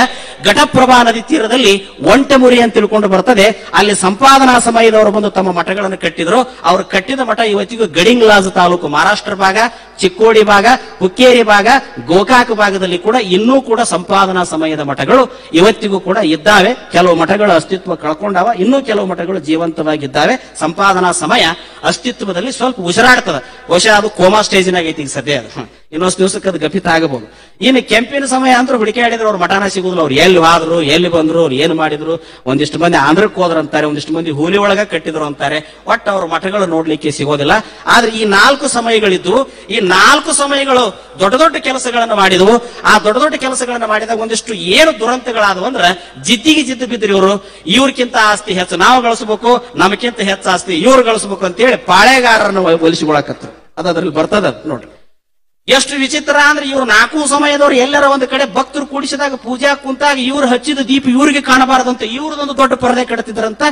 ಘಟಪ್ರಭಾ ನದಿ ತೀರದಲ್ಲಿ ಒಂಟೆಮುರಿ ಅಂತ ತಿಳ್ಕೊಂಡು ಬರ್ತದೆ. ಅಲ್ಲಿ ಸಂಪಾದನಾ ಸಮಯದವರು ಬಂದು ತಮ್ಮ ಮಠಗಳನ್ನು ಕಟ್ಟಿದ್ರು. ಅವರು ಕಟ್ಟಿದ ಮಠ ಇವತ್ತಿಗೂ ಗಡಿಂಗ್ಲಾಜ್ ತಾಲೂಕು, ಮಹಾರಾಷ್ಟ್ರ ಭಾಗ, ಚಿಕ್ಕೋಡಿ ಭಾಗ, ಹುಕ್ಕೇರಿ ಭಾಗ, ಗೋಕಾಕ ಭಾಗದಲ್ಲಿ ಕೂಡ ಇನ್ನೂ ಕೂಡ ಸಂಪಾದನಾ ಸಮಯದ ಮಠಗಳು ಇವತ್ತಿಗೂ ಕೂಡ ಇದ್ದಾವೆ. ಕೆಲವು ಮಠಗಳು ಅಸ್ತಿತ್ವ ಕಳ್ಕೊಂಡಾವ, ಇನ್ನೂ ಕೆಲವು ಮಠಗಳು ಜೀವಂತವಾಗಿದ್ದಾವೆ. ಸಂಪಾದನಾ ಸಮಯ ಅಸ್ತಿತ್ವದಲ್ಲಿ ಸ್ವಲ್ಪ ಉಸಿರಾಡ್ತದ. ಬಹುಶಃ ಅದು ಕೋಮಾ ಸ್ಟೇಜಿನಾಗ ಐತಿ ಈಗ ಸದ್ಯ. ಅದು ಇನ್ನೊಂದು ದಿವಸಕ್ಕೆ ಅದು ಗಪಿತ ಆಗಬಹುದು. ಇನ್ನು ಕೆಂಪಿನ ಸಮಯ ಅಂದ್ರೆ ಹುಡುಕಾಡಿದ್ರೆ ಅವ್ರ ಮಠಾನ ಸಿಗುದಿಲ್ಲ. ಅವ್ರು ಎಲ್ಲಿ ಹೋದ್ರು, ಎಲ್ಲಿ ಬಂದ್ರು, ಅವ್ರು ಏನು ಮಾಡಿದ್ರು. ಒಂದಿಷ್ಟು ಮಂದಿ ಆಂಧ್ರಕ್ಕೆ ಹೋದ್ರ ಅಂತಾರೆ, ಒಂದಿಷ್ಟು ಮಂದಿ ಹುಲಿ ಒಳಗ ಕಟ್ಟಿದ್ರು ಅಂತಾರೆ. ಒಟ್ಟು ಅವ್ರ ಮಠಗಳು ನೋಡ್ಲಿಕ್ಕೆ ಸಿಗೋದಿಲ್ಲ. ಆದ್ರೆ ಈ 4 ಸಮಯಗಳಿದ್ದು, ಈ 4 ಸಮಯಗಳು ದೊಡ್ಡ ದೊಡ್ಡ ಕೆಲಸಗಳನ್ನು ಮಾಡಿದವು. ಆ ದೊಡ್ಡ ದೊಡ್ಡ ಕೆಲಸಗಳನ್ನು ಮಾಡಿದಾಗ ಒಂದಿಷ್ಟು ಏನು ದುರಂತಗಳಾದವು ಅಂದ್ರೆ, ಜಿದ್ದಿಗೆ ಜಿದ್ದು ಬಿದ್ದರು ಇವರು. ಇವ್ರಕ್ಕಿಂತ ಆಸ್ತಿ ಹೆಚ್ಚು ನಾವು ಗಳಿಸ್ಬೇಕು, ನಮಗಿಂತ ಹೆಚ್ಚು ಆಸ್ತಿ ಇವ್ರು ಗಳಿಸ್ಬೇಕು ಅಂತೇಳಿ ಪಾಳೆಗಾರರನ್ನು ಒಲಿಸಿಕೊಳಕತ್ರು. ಅದ್ರಲ್ಲಿ ಬರ್ತದ ನೋಡ್ರಿ. ಎಷ್ಟು ವಿಚಿತ್ರ ಅಂದ್ರೆ, ಇವ್ರು 4 ಸಮಯದವ್ರು ಎಲ್ಲರ ಒಂದು ಕಡೆ ಭಕ್ತರು ಕೂಡಿಸಿದಾಗ ಪೂಜಾ ಕುಂತಾಗ ಇವ್ರು ಹಚ್ಚಿದ ದೀಪ ಇವ್ರಿಗೆ ಕಾಣಬಾರದಂತ ಇವ್ರದೊಂದು ದೊಡ್ಡ ಪರದೆ ಕಟ್ತಿದ್ರಂತ,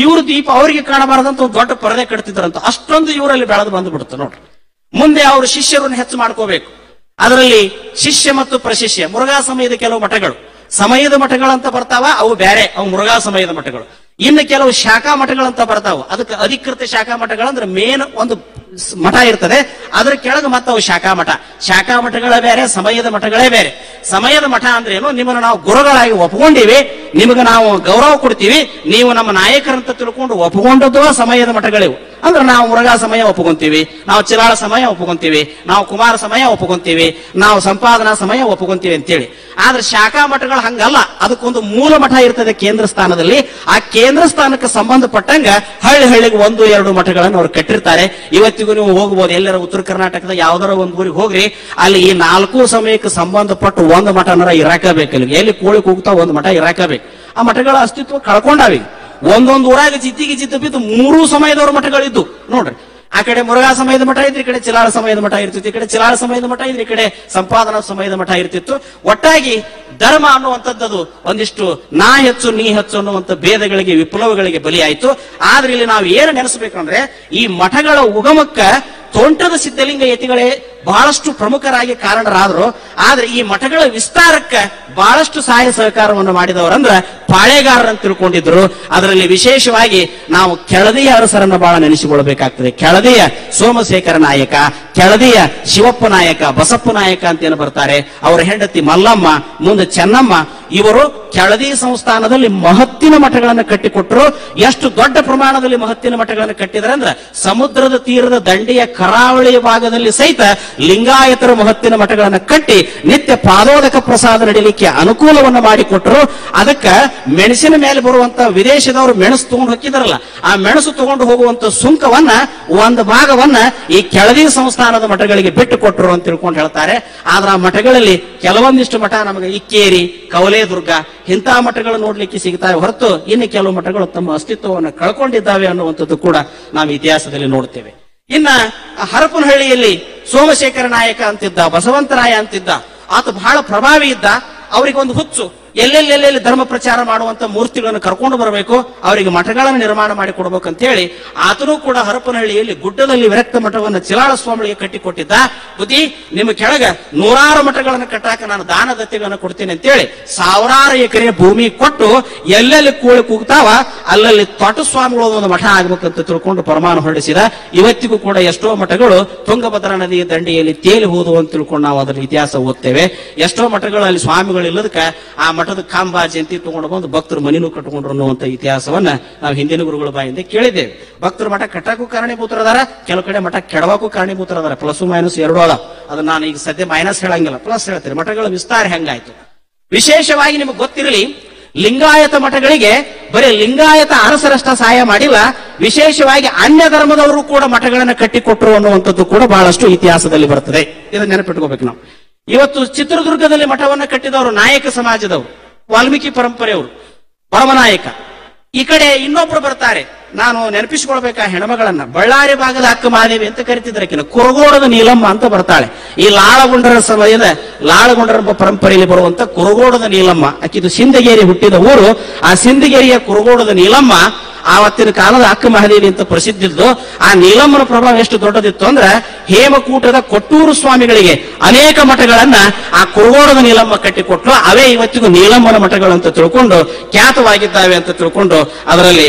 ಇವ್ರ ದೀಪ ಅವರಿಗೆ ಕಾಣಬಾರದಂತ ಒಂದು ದೊಡ್ಡ ಪರದೆ ಕಟ್ತಿದ್ರಂತ. ಅಷ್ಟೊಂದು ಇವರಲ್ಲಿ ಬೆಳೆದು ಬಂದು ಬಿಡುತ್ತೆ ನೋಡ್ರಿ. ಮುಂದೆ ಅವರು ಶಿಷ್ಯರನ್ನು ಹೆಚ್ಚು ಮಾಡ್ಕೋಬೇಕು. ಅದರಲ್ಲಿ ಶಿಷ್ಯ ಮತ್ತು ಪ್ರಶಿಷ್ಯ, ಮುರುಘಾ ಸಮಯದ ಕೆಲವು ಮಠಗಳು ಸಮಯದ ಮಠಗಳಂತ ಬರ್ತಾವ, ಅವು ಬೇರೆ, ಅವು ಮುರುಘಾ ಸಮಯದ ಮಠಗಳು. ಇನ್ನು ಕೆಲವು ಶಾಖಾ ಮಠಗಳಂತ ಬರ್ತಾವ. ಅದಕ್ಕೆ ಅಧಿಕೃತ ಶಾಖಾ ಮಠಗಳಂದ್ರೆ ಮೇನ್ ಒಂದು ಮಠ ಇರ್ತದೆ, ಅದ್ರ ಕೆಳಗೆ ಮತ್ತವು ಶಾಖಾ ಮಠ. ಶಾಖಾ ಮಠಗಳೇ ಬೇರೆ, ಸಮಯದ ಮಠಗಳೇ ಬೇರೆ. ಸಮಯದ ಮಠ ಅಂದ್ರೆ ಏನು, ನಿಮ್ಮನ್ನು ನಾವು ಗುರುಗಳಾಗಿ ಒಪ್ಕೊಂಡಿವಿ, ನಿಮಗೆ ನಾವು ಗೌರವ ಕೊಡ್ತೀವಿ, ನೀವು ನಮ್ಮ ನಾಯಕರಂತ ತಿಳ್ಕೊಂಡು ಒಪ್ಪಿಕೊಂಡದ್ದು ಸಮಯದ ಮಠಗಳಿವು. ಅಂದ್ರೆ ನಾವು ಮುರುಘಾ ಸಮಯ ಒಪ್ಕೊಂತೀವಿ, ನಾವು ಚಿರಾಳ ಸಮಯ ಒಪ್ಕೊಂತೀವಿ, ನಾವು ಕುಮಾರ ಸಮಯ ಒಪ್ಕೊಂತೀವಿ, ನಾವು ಸಂಪಾದನಾ ಸಮಯ ಒಪ್ಕೊಂತೀವಿ ಅಂತೇಳಿ. ಆದ್ರೆ ಶಾಖಾ ಮಠಗಳು ಹಂಗಲ್ಲ. ಅದಕ್ಕೊಂದು ಮೂಲ ಮಠ ಇರ್ತದೆ ಕೇಂದ್ರ ಸ್ಥಾನದಲ್ಲಿ. ಆ ಕೇಂದ್ರ ಸ್ಥಾನಕ್ಕೆ ಸಂಬಂಧಪಟ್ಟಂಗ ಹಳ್ಳಿಗೆ 1-2 ಮಠಗಳನ್ನು ಅವ್ರು ಕಟ್ಟಿರ್ತಾರೆ. ಇವತ್ತಿಗೂ ನೀವು ಹೋಗ್ಬೋದು, ಎಲ್ಲರ ಉತ್ತರ ಕರ್ನಾಟಕದ ಯಾವ್ದಾರ ಒಂದು ಊರಿಗೆ ಹೋಗ್ರಿ, ಅಲ್ಲಿ ಈ 4 ಸಮಯಕ್ಕೆ ಸಂಬಂಧಪಟ್ಟು ಒಂದು ಮಠನರ ಇರಾಕಬೇಕು. ಎಲ್ಲಿ ಕೋಳಿ ಕೂಗ್ತಾ ಒಂದು ಮಠ ಇರಾಕಬೇಕು. ಆ ಮಠಗಳ ಅಸ್ತಿತ್ವ ಕಳ್ಕೊಂಡಾವಿ. ಒಂದೊಂದು ಊರಾಗ ಜಿದ್ದಿಗೆ ಜಿದ್ದು ಬಿದ್ದು 3 ಸಮಯದವ್ರ ಮಠಗಳಿದ್ದು ನೋಡ್ರಿ. ಆ ಕಡೆ ಮುರುಘಾ ಸಮಯದ ಮಠ ಇದ್ರೆ, ಈ ಕಡೆ ಚಿಲಾಳ ಸಮಯದ ಮಠ ಇರ್ತಿತ್ತು, ಈ ಕಡೆ ಚಿಲಾಳ ಸಮಯದ ಮಠ ಇದ್ರೆ, ಈ ಕಡೆ ಸಂಪಾದನಾ ಸಮಯದ ಮಠ ಇರ್ತಿತ್ತು. ಒಟ್ಟಾಗಿ ಧರ್ಮ ಅನ್ನುವಂಥದ್ದು ಒಂದಿಷ್ಟು ನಾ ಹೆಚ್ಚು ನೀ ಹೆಚ್ಚು ಅನ್ನುವಂಥ ಭೇದಗಳಿಗೆ, ವಿಪ್ಲವಗಳಿಗೆ ಬಲಿಯಾಯಿತು. ಆದ್ರೆ ಇಲ್ಲಿ ನಾವು ಏನು ನೆನೆಸ್ಬೇಕಂದ್ರೆ, ಈ ಮಠಗಳ ಉಗಮಕ್ಕ ತೋಂಟದ ಸಿದ್ಧಲಿಂಗ ಯತಿಗಳೇ ಬಹಳಷ್ಟು ಪ್ರಮುಖರಾಗಿ ಕಾರಣರಾದ್ರು. ಆದ್ರೆ ಈ ಮಠಗಳ ವಿಸ್ತಾರಕ್ಕೆ ಬಹಳಷ್ಟು ಸಹಾಯ ಸಹಕಾರವನ್ನು ಮಾಡಿದವರಂದ್ರ ಪಾಳೆಗಾರರಂತ ತಿಳ್ಕೊಂಡಿದ್ರು. ಅದರಲ್ಲಿ ವಿಶೇಷವಾಗಿ ನಾವು ಕೆಳದಿಯ ಅರಸರನ್ನ ಬಹಳ ನೆನೆಸಿಕೊಳ್ಬೇಕಾಗ್ತದೆ. ಕೆಳದಿಯ ಸೋಮಶೇಖರ ನಾಯಕ, ಕೆಳದಿಯ ಶಿವಪ್ಪ ನಾಯಕ, ಬಸಪ್ಪ ನಾಯಕ ಅಂತ ಏನು ಬರ್ತಾರೆ, ಅವರ ಹೆಂಡತಿ ಮಲ್ಲಮ್ಮ, ಮುಂದೆ ಚೆನ್ನಮ್ಮ, ಇವರು ಕೆಳದಿ ಸಂಸ್ಥಾನದಲ್ಲಿ ಮಹತ್ತಿನ ಮಠಗಳನ್ನು ಕಟ್ಟಿಕೊಟ್ರು. ಎಷ್ಟು ದೊಡ್ಡ ಪ್ರಮಾಣದಲ್ಲಿ ಮಹತ್ತಿನ ಮಠಗಳನ್ನು ಕಟ್ಟಿದ್ರೆ ಅಂದ್ರೆ, ಸಮುದ್ರದ ತೀರದ ದಂಡೆಯ ಕರಾವಳಿ ಭಾಗದಲ್ಲಿ ಸಹಿತ ಲಿಂಗಾಯತರ ಮಹತ್ತಿನ ಮಠಗಳನ್ನು ಕಟ್ಟಿ ನಿತ್ಯ ಪಾದೋದಕ ಪ್ರಸಾದ ನಡೀಲಿಕ್ಕೆ ಅನುಕೂಲವನ್ನು ಮಾಡಿಕೊಟ್ರು. ಅದಕ್ಕ ಮೆಣಸಿನ ಮೇಲೆ ಬರುವಂತ ವಿದೇಶದವರು ಮೆಣಸು ತಗೊಂಡು ಹೋಗಿದಾರಲ್ಲ, ಆ ಮೆಣಸು ತಗೊಂಡು ಹೋಗುವಂತ ಸುಂಕವನ್ನ ಒಂದು ಭಾಗವನ್ನ ಈ ಕೆಳದಿ ಸಂಸ್ಥಾನದ ಮಠಗಳಿಗೆ ಬಿಟ್ಟು ಕೊಟ್ಟರು ಅಂತ ತಿಳ್ಕೊಂಡು ಹೇಳ್ತಾರೆ. ಆದ್ರೆ ಆ ಮಠಗಳಲ್ಲಿ ಕೆಲವೊಂದಿಷ್ಟು ಮಠ ನಮಗೆ ಇಕ್ಕೇರಿ, ಕವಲೇದುರ್ಗ ಇಂಥ ಮಠಗಳು ನೋಡ್ಲಿಕ್ಕೆ ಸಿಗ್ತಾವೆ ಹೊರತು ಇನ್ನು ಕೆಲವು ಮಠಗಳು ತಮ್ಮ ಅಸ್ತಿತ್ವವನ್ನು ಕಳ್ಕೊಂಡಿದ್ದಾವೆ ಅನ್ನುವಂಥದ್ದು ಕೂಡ ನಾವು ಇತಿಹಾಸದಲ್ಲಿ ನೋಡ್ತೇವೆ. ಇನ್ನ ಹರಪನಹಳ್ಳಿಯಲ್ಲಿ ಸೋಮಶೇಖರ ನಾಯಕ ಅಂತಿದ್ದ, ಬಸವಂತರಾಯ ಅಂತಿದ್ದ, ಆತ ಬಹಳ ಪ್ರಭಾವಿ ಇದ್ದ. ಅವರಿಗೊಂದು ಹುಚ್ಚು, ಎಲ್ಲೆಲ್ಲೆಲ್ಲೆಲ್ಲಿ ಧರ್ಮ ಪ್ರಚಾರ ಮಾಡುವಂತ ಮೂರ್ತಿಗಳನ್ನು ಕರ್ಕೊಂಡು ಬರಬೇಕು, ಅವರಿಗೆ ಮಠಗಳನ್ನು ನಿರ್ಮಾಣ ಮಾಡಿ ಕೊಡ್ಬೇಕು ಅಂತ ಹೇಳಿ ಆತನೂ ಕೂಡ ಹರಪನಹಳ್ಳಿಯಲ್ಲಿ ಗುಡ್ಡದಲ್ಲಿ ವಿರಕ್ತ ಮಠವನ್ನು ಚಿಲಾಳ ಸ್ವಾಮಿಗಳಿಗೆ ಕಟ್ಟಿಕೊಟ್ಟಿದ್ದ. ಬುದ್ಧಿ, ನಿಮ್ಮ ಕೆಳಗ 100 ಮಠಗಳನ್ನು ಕಟ್ಟಾಕ ನಾನು ದಾನ ದತ್ತಿಗಳನ್ನು ಕೊಡ್ತೀನಿ ಅಂತೇಳಿ 1000 ಎಕರೆ ಭೂಮಿ ಕೊಟ್ಟು ಎಲ್ಲೆಲ್ಲಿ ಕೋಳಿ ಕೂಗ್ತಾವ ಅಲ್ಲಲ್ಲಿ ತೊಟ ಸ್ವಾಮಿಗಳು ಒಂದು ಮಠ ಆಗ್ಬೇಕಂತ ತಿಳ್ಕೊಂಡು ಪರಮಾನ ಹೊರಡಿಸಿದ. ಇವತ್ತಿಗೂ ಕೂಡ ಎಷ್ಟೋ ಮಠಗಳು ತುಂಗಭದ್ರಾ ನದಿಯ ದಂಡೆಯಲ್ಲಿ ತೇಲಿ ಹೋದವು ಅಂತ ತಿಳ್ಕೊಂಡು ನಾವು ಅದರ ಇತಿಹಾಸ ಓದ್ತೇವೆ. ಎಷ್ಟೋ ಮಠಗಳು ಅಲ್ಲಿ ಸ್ವಾಮಿಗಳು ಇಲ್ಲದಕ್ಕೆ ಆ ಮಠದ ಕಾಂಬ ಜಯಂತಿ ತಗೊಂಡು ಬಂದು ಭಕ್ತರು ಮನಿನೂ ಕಟ್ಕೊಂಡ್ರು ಅನ್ನುವಂತ ಇತಿಹಾಸವನ್ನ ನಾವು ಹಿಂದಿನ ಗುರುಗಳ ಬಾಯಿಂದ ಕೇಳಿದ್ದೇವೆ. ಭಕ್ತರು ಮಠ ಕಟ್ಟಕ್ಕೂ ಕಾರಣೀಭೂತರದಾರ, ಕೆಲವು ಕಡೆ ಮಠ ಕೆಡವಕ್ಕೂ ಕಾರಣೀಭೂತರದಾರ. ಪ್ಲಸ್ ಮೈನಸ್ 2 ಅದ. ಅದನ್ನ ನಾನು ಈಗ ಸದ್ಯ ಮೈನಸ್ ಹೇಳಂಗಿಲ್ಲ, ಪ್ಲಸ್ ಹೇಳ್ತೇನೆ. ಮಠಗಳ ವಿಸ್ತಾರ ಹೆಂಗಾಯ್ತು ವಿಶೇಷವಾಗಿ ನಿಮಗೆ ಗೊತ್ತಿರಲಿ. ಲಿಂಗಾಯತ ಮಠಗಳಿಗೆ ಬರೀ ಲಿಂಗಾಯತ ಅರಸರಷ್ಟ ಸಹಾಯ ಮಾಡಿಲ್ಲ, ವಿಶೇಷವಾಗಿ ಅನ್ಯ ಧರ್ಮದವರು ಕೂಡ ಮಠಗಳನ್ನ ಕಟ್ಟಿಕೊಟ್ರು ಅನ್ನುವಂಥದ್ದು ಕೂಡ ಬಹಳಷ್ಟು ಇತಿಹಾಸದಲ್ಲಿ ಬರ್ತದೆ. ಇದನ್ನ ನೆನಪಿಟ್ಕೋಬೇಕು ನಾವು. ಇವತ್ತು ಚಿತ್ರದುರ್ಗದಲ್ಲಿ ಮಠವನ್ನ ಕಟ್ಟಿದವರು ನಾಯಕ ಸಮಾಜದವರು, ವಾಲ್ಮೀಕಿ ಪರಂಪರೆಯವರು, ಪರಮನಾಯಕ. ಈ ಕಡೆ ಇನ್ನೊಬ್ರು ಬರ್ತಾರೆ ನಾನು ನೆನಪಿಸಿಕೊಳ್ಬೇಕಾ ಹೆಣ್ಮಗಳನ್ನ. ಬಳ್ಳಾರಿ ಭಾಗದ ಅಕ್ಕ ಮಹಾದೇವಿ ಅಂತ ಕರಿತಿದ್ರೆ ಆಕಿನ ಕುರುಗೋಡದ ನೀಲಮ್ಮ ಅಂತ ಬರ್ತಾಳೆ. ಈ ಲಾಳಗುಂಡರ ಸಮಯದ ಲಾಳಗುಂಡರ ಪರಂಪರೆಯಲ್ಲಿ ಬರುವಂತ ಕುರುಗೋಡದ ನೀಲಮ್ಮ, ಆಕಿದು ಸಿಂದಗೇರಿ ಹುಟ್ಟಿದ ಊರು. ಆ ಸಿಂದಗೇರಿಯ ಕುರುಗೋಡದ ನೀಲಮ್ಮ ಆವತ್ತಿನ ಕಾಲದ ಅಕ್ಕ ಮಹಾದೇವಿ ಅಂತ ಪ್ರಸಿದ್ಧಿದ್ದು. ಆ ನೀಲಮ್ಮನ ಪ್ರಭಾವ ಎಷ್ಟು ದೊಡ್ಡದಿತ್ತು ಅಂದ್ರೆ ಹೇಮಕೂಟದ ಕೊಟ್ಟೂರು ಸ್ವಾಮಿಗಳಿಗೆ ಅನೇಕ ಮಠಗಳನ್ನ ಆ ಕುರುಗೋಡದ ನೀಲಮ್ಮ ಕಟ್ಟಿಕೊಟ್ಲು. ಅವೇ ಇವತ್ತಿಗೂ ನೀಲಮ್ಮನ ಮಠಗಳು ಅಂತ ತಿಳ್ಕೊಂಡು ಖ್ಯಾತವಾಗಿದ್ದಾವೆ ಅಂತ ತಿಳ್ಕೊಂಡು ಅದರಲ್ಲಿ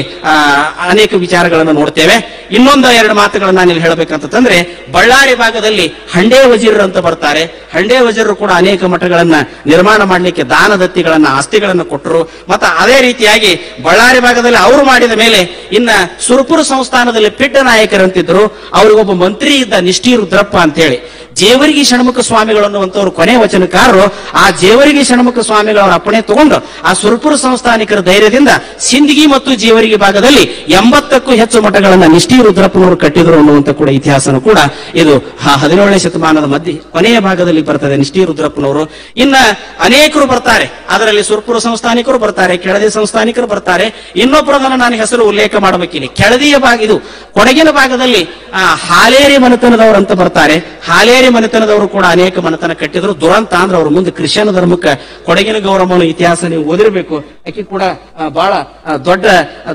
ಅನೇಕ ವಿಚಾರಗಳನ್ನು ನೋಡ್ತೇವೆ. ಇನ್ನೊಂದು ಎರಡು ಮಾತುಗಳನ್ನು ನಾನು ಇಲ್ಲಿ ಹೇಳಬೇಕಂತಂದ್ರೆ, ಬಳ್ಳಾರಿ ಭಾಗದಲ್ಲಿ ಹಂಡೆ ವಜೀರರು ಅಂತ ಬರ್ತಾರೆ. ಹಂಡೆ ವಜೀರರು ಕೂಡ ಅನೇಕ ಮಠಗಳನ್ನ ನಿರ್ಮಾಣ ಮಾಡಲಿಕ್ಕೆ ದಾನ ದತ್ತಿಗಳನ್ನ ಆಸ್ತಿಗಳನ್ನ ಕೊಟ್ಟರು. ಮತ್ತು ಅದೇ ರೀತಿಯಾಗಿ ಬಳ್ಳಾರಿ ಭಾಗದಲ್ಲಿ ಅವರು ಮಾಡಿದ ಮೇಲೆ ಇನ್ನ ಸುರಪುರ ಸಂಸ್ಥಾನದಲ್ಲಿ ಪಿಡ್ಡ ನಾಯಕರಂತಿದ್ರು. ಅವ್ರಿಗೊಬ್ಬ ಮಂತ್ರಿ ಇದ್ದ, ನಿಷ್ಠಿ ರುದ್ರಪ್ಪ ಅಂತ ಹೇಳಿ. ಜೇವರ್ಗಿ ಷಣ್ಮುಖ ಸ್ವಾಮಿಗಳು ಅನ್ನುವಂಥವ್ರು ಕೊನೆ ವಚನಕಾರರು. ಆ ಜೇವರ್ಗಿ ಷಣ್ಮುಖ ಸ್ವಾಮಿಗಳವರ ಅಪ್ಪಣೆ ತಗೊಂಡು ಆ ಸುರಪುರ ಸಂಸ್ಥಾನಿಕರ ಧೈರ್ಯದಿಂದ ಸಿಂದಗಿ ಮತ್ತು ಜೇವರ್ಗಿ ಭಾಗದಲ್ಲಿ 80ಕ್ಕೂ ಹೆಚ್ಚು ಮಠಗಳನ್ನ ನಿಷ್ಠಿ ರುದ್ರಪ್ಪನವರು ಕಟ್ಟಿದ್ರು ಅನ್ನುವಂಥ ಕೂಡ ಇತಿಹಾಸನು ಕೂಡ ಇದು 17ನೇ ಶತಮಾನದ ಮಧ್ಯೆ ಕೊನೆಯ ಭಾಗದಲ್ಲಿ ಬರ್ತದೆ ನಿಷ್ಠಿ ರುದ್ರಪ್ಪನವರು. ಇನ್ನ ಅನೇಕರು ಬರ್ತಾರೆ. ಅದರಲ್ಲಿ ಸುರಪುರ ಸಂಸ್ಥಾನಿಕರು ಬರ್ತಾರೆ, ಕೆಳದಿ ಸಂಸ್ಥಾನಿಕರು ಬರ್ತಾರೆ. ಇನ್ನೊಬ್ಬರದನ್ನ ನಾನು ಹೆಸರು ಉಲ್ಲೇಖ ಮಾಡಬೇಕಿಲ್ಲ. ಕೆಳದಿಯ ಭಾಗ ಇದು ಕೊಡಗಿನ ಭಾಗದಲ್ಲಿ ಹಾಲೇರಿ ಮನೆತನದವರು ಅಂತ ಬರ್ತಾರೆ. ಹಾಲೇರಿ ಮನೆತನದವರು ಕೂಡ ಅನೇಕ ಮನೆತನ ಕಟ್ಟಿದ್ರು. ದುರಂತ ಅಂದ್ರೆ ಅವ್ರ ಮುಂದೆ ಕ್ರಿಶ್ಚಿಯನ್ ಧರ್ಮಕ್ಕೆ ಕೊಡಗಿನ ಗೌರಮ್ಮನ ಇತಿಹಾಸ ನೀವು ಓದಿರಬೇಕು. ಆಕೆ ಕೂಡ ಬಹಳ ದೊಡ್ಡ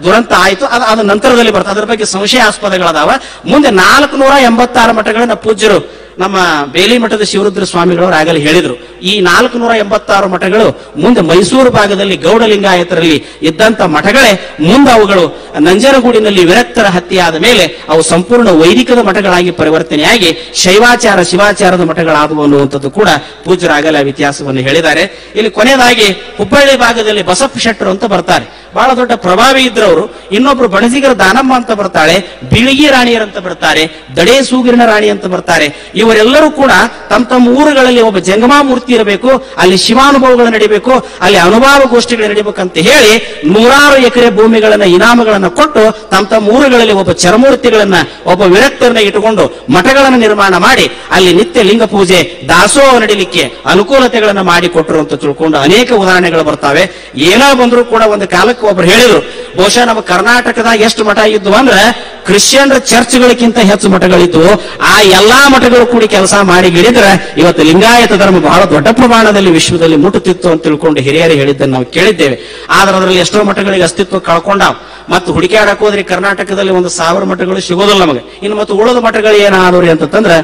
ದುರಂತ ಆಯ್ತು. ಅದು ನಂತರದಲ್ಲಿ ಬರ್ತದೆ. ಅದ್ರ ಬಗ್ಗೆ ಸಂಶಯಾಸ್ಪದಗಳದಾವ. ಮುಂದೆ 486 ಮಠಗಳನ್ನ ಪೂಜ್ಯರು ನಮ್ಮ ಬೇಲಿ ಮಠದ ಶಿವರುದ್ರ ಸ್ವಾಮಿಗಳವರು ಆಗಲೇ ಹೇಳಿದ್ರು. ಈ 486 ಮಠಗಳು ಮುಂದೆ ಮೈಸೂರು ಭಾಗದಲ್ಲಿ ಗೌಡ ಲಿಂಗಾಯತರಲ್ಲಿ ಇದ್ದಂತ ಮಠಗಳೇ ಮುಂದೆ ಅವುಗಳು ನಂಜನಗೂಡಿನಲ್ಲಿ ವಿರಕ್ತರ ಹತ್ಯೆಯಾದ ಮೇಲೆ ಅವು ಸಂಪೂರ್ಣ ವೈದಿಕದ ಮಠಗಳಾಗಿ ಪರಿವರ್ತನೆಯಾಗಿ ಶೈವಾಚಾರ ಶಿವಾಚಾರದ ಮಠಗಳಾದವು ಅನ್ನುವಂಥದ್ದು ಕೂಡ ಪೂಜ್ಯರಾಗಲೇ ಇತಿಹಾಸವನ್ನು ಹೇಳಿದ್ದಾರೆ. ಇಲ್ಲಿ ಕೊನೆಯದಾಗಿ ಹುಬ್ಬಳ್ಳಿ ಭಾಗದಲ್ಲಿ ಬಸಪ್ಪ ಶೆಟ್ಟರು ಅಂತ ಬರ್ತಾರೆ. ಬಹಳ ದೊಡ್ಡ ಪ್ರಭಾವಿ ಇದ್ರವರು. ಇನ್ನೊಬ್ರು ಬಣಜಿಗರ ದಾನಮ್ಮ ಅಂತ ಬರ್ತಾಳೆ, ಬಿಳಿಗಿ ರಾಣಿಯರಂತ ಬರ್ತಾರೆ, ದಡೇ ಸೂಗಿರಿನ ರಾಣಿ ಅಂತ ಬರ್ತಾರೆ. ಇವರೆಲ್ಲರೂ ಕೂಡ ತಮ್ಮ ತಮ್ಮ ಊರುಗಳಲ್ಲಿ ಒಬ್ಬ ಜಂಗಮಾ ಮೂರ್ತಿ ಇರಬೇಕು, ಅಲ್ಲಿ ಶಿವಾನುಭವಗಳು ನಡೀಬೇಕು, ಅಲ್ಲಿ ಅನುಭವ ಗೋಷ್ಠಿಗಳು ನಡೀಬೇಕಂತ ಹೇಳಿ 100 ಎಕರೆ ಭೂಮಿಗಳನ್ನ ಇನಾಮಗಳನ್ನ ಕೊಟ್ಟು ತಮ್ಮ ತಮ್ಮ ಊರುಗಳಲ್ಲಿ ಒಬ್ಬ ಚರಮೂರ್ತಿಗಳನ್ನ ಒಬ್ಬ ವಿರಕ್ತರನ್ನ ಇಟ್ಟುಕೊಂಡು ಮಠಗಳನ್ನು ನಿರ್ಮಾಣ ಮಾಡಿ ಅಲ್ಲಿ ನಿತ್ಯ ಲಿಂಗ ಪೂಜೆ ದಾಸೋಹ ನಡೀಲಿಕ್ಕೆ ಅನುಕೂಲತೆಗಳನ್ನ ಮಾಡಿ ಕೊಟ್ಟರು ಅಂತ ತಿಳ್ಕೊಂಡು ಅನೇಕ ಉದಾಹರಣೆಗಳು ಬರ್ತಾವೆ. ಏನೋ ಬಂದ್ರು ಕೂಡ ಒಂದು ಕಾಲಕ್ಕೆ ಒಬ್ರು ಹೇಳಿದ್ರು, ಬಹುಶಃ ನಮ್ಮ ಕರ್ನಾಟಕದಾಗ ಎಷ್ಟು ಮಠ ಇದ್ವು ಅಂದ್ರೆ ಕ್ರಿಶ್ಚಿಯನ್ರ ಚರ್ಚ್ಗಳಿಗಿಂತ ಹೆಚ್ಚು ಮಠಗಳಿದ್ವು. ಆ ಎಲ್ಲಾ ಮಠಗಳು ಕೂಡಿ ಕೆಲಸ ಮಾಡಿ ಗಿಡಿದ್ರೆ ಇವತ್ತು ಲಿಂಗಾಯತ ಧರ್ಮ ಬಹಳ ದೊಡ್ಡ ಪ್ರಮಾಣದಲ್ಲಿ ವಿಶ್ವದಲ್ಲಿ ಮುಟ್ಟುತ್ತಿತ್ತು ಅಂತ ತಿಳ್ಕೊಂಡು ಹಿರಿಯರು ಹೇಳಿದ್ದನ್ನು ನಾವು ಕೇಳಿದ್ದೇವೆ. ಆದ್ರೆ ಅದರಲ್ಲಿ ಎಷ್ಟೋ ಮಠಗಳಿಗೆ ಅಸ್ತಿತ್ವ ಕಳ್ಕೊಂಡಾವ್. ಮತ್ತು ಹುಡುಕಾಡಕ್ ಹೋದ್ರಿ ಕರ್ನಾಟಕದಲ್ಲಿ 1000 ಮಠಗಳು ಸಿಗೋದಿಲ್ಲ ನಮಗೆ. ಇನ್ನು ಮತ್ತು ಉಳಿದ ಮಠಗಳು ಏನಾದವ್ರಿ ಅಂತಂದ್ರೆ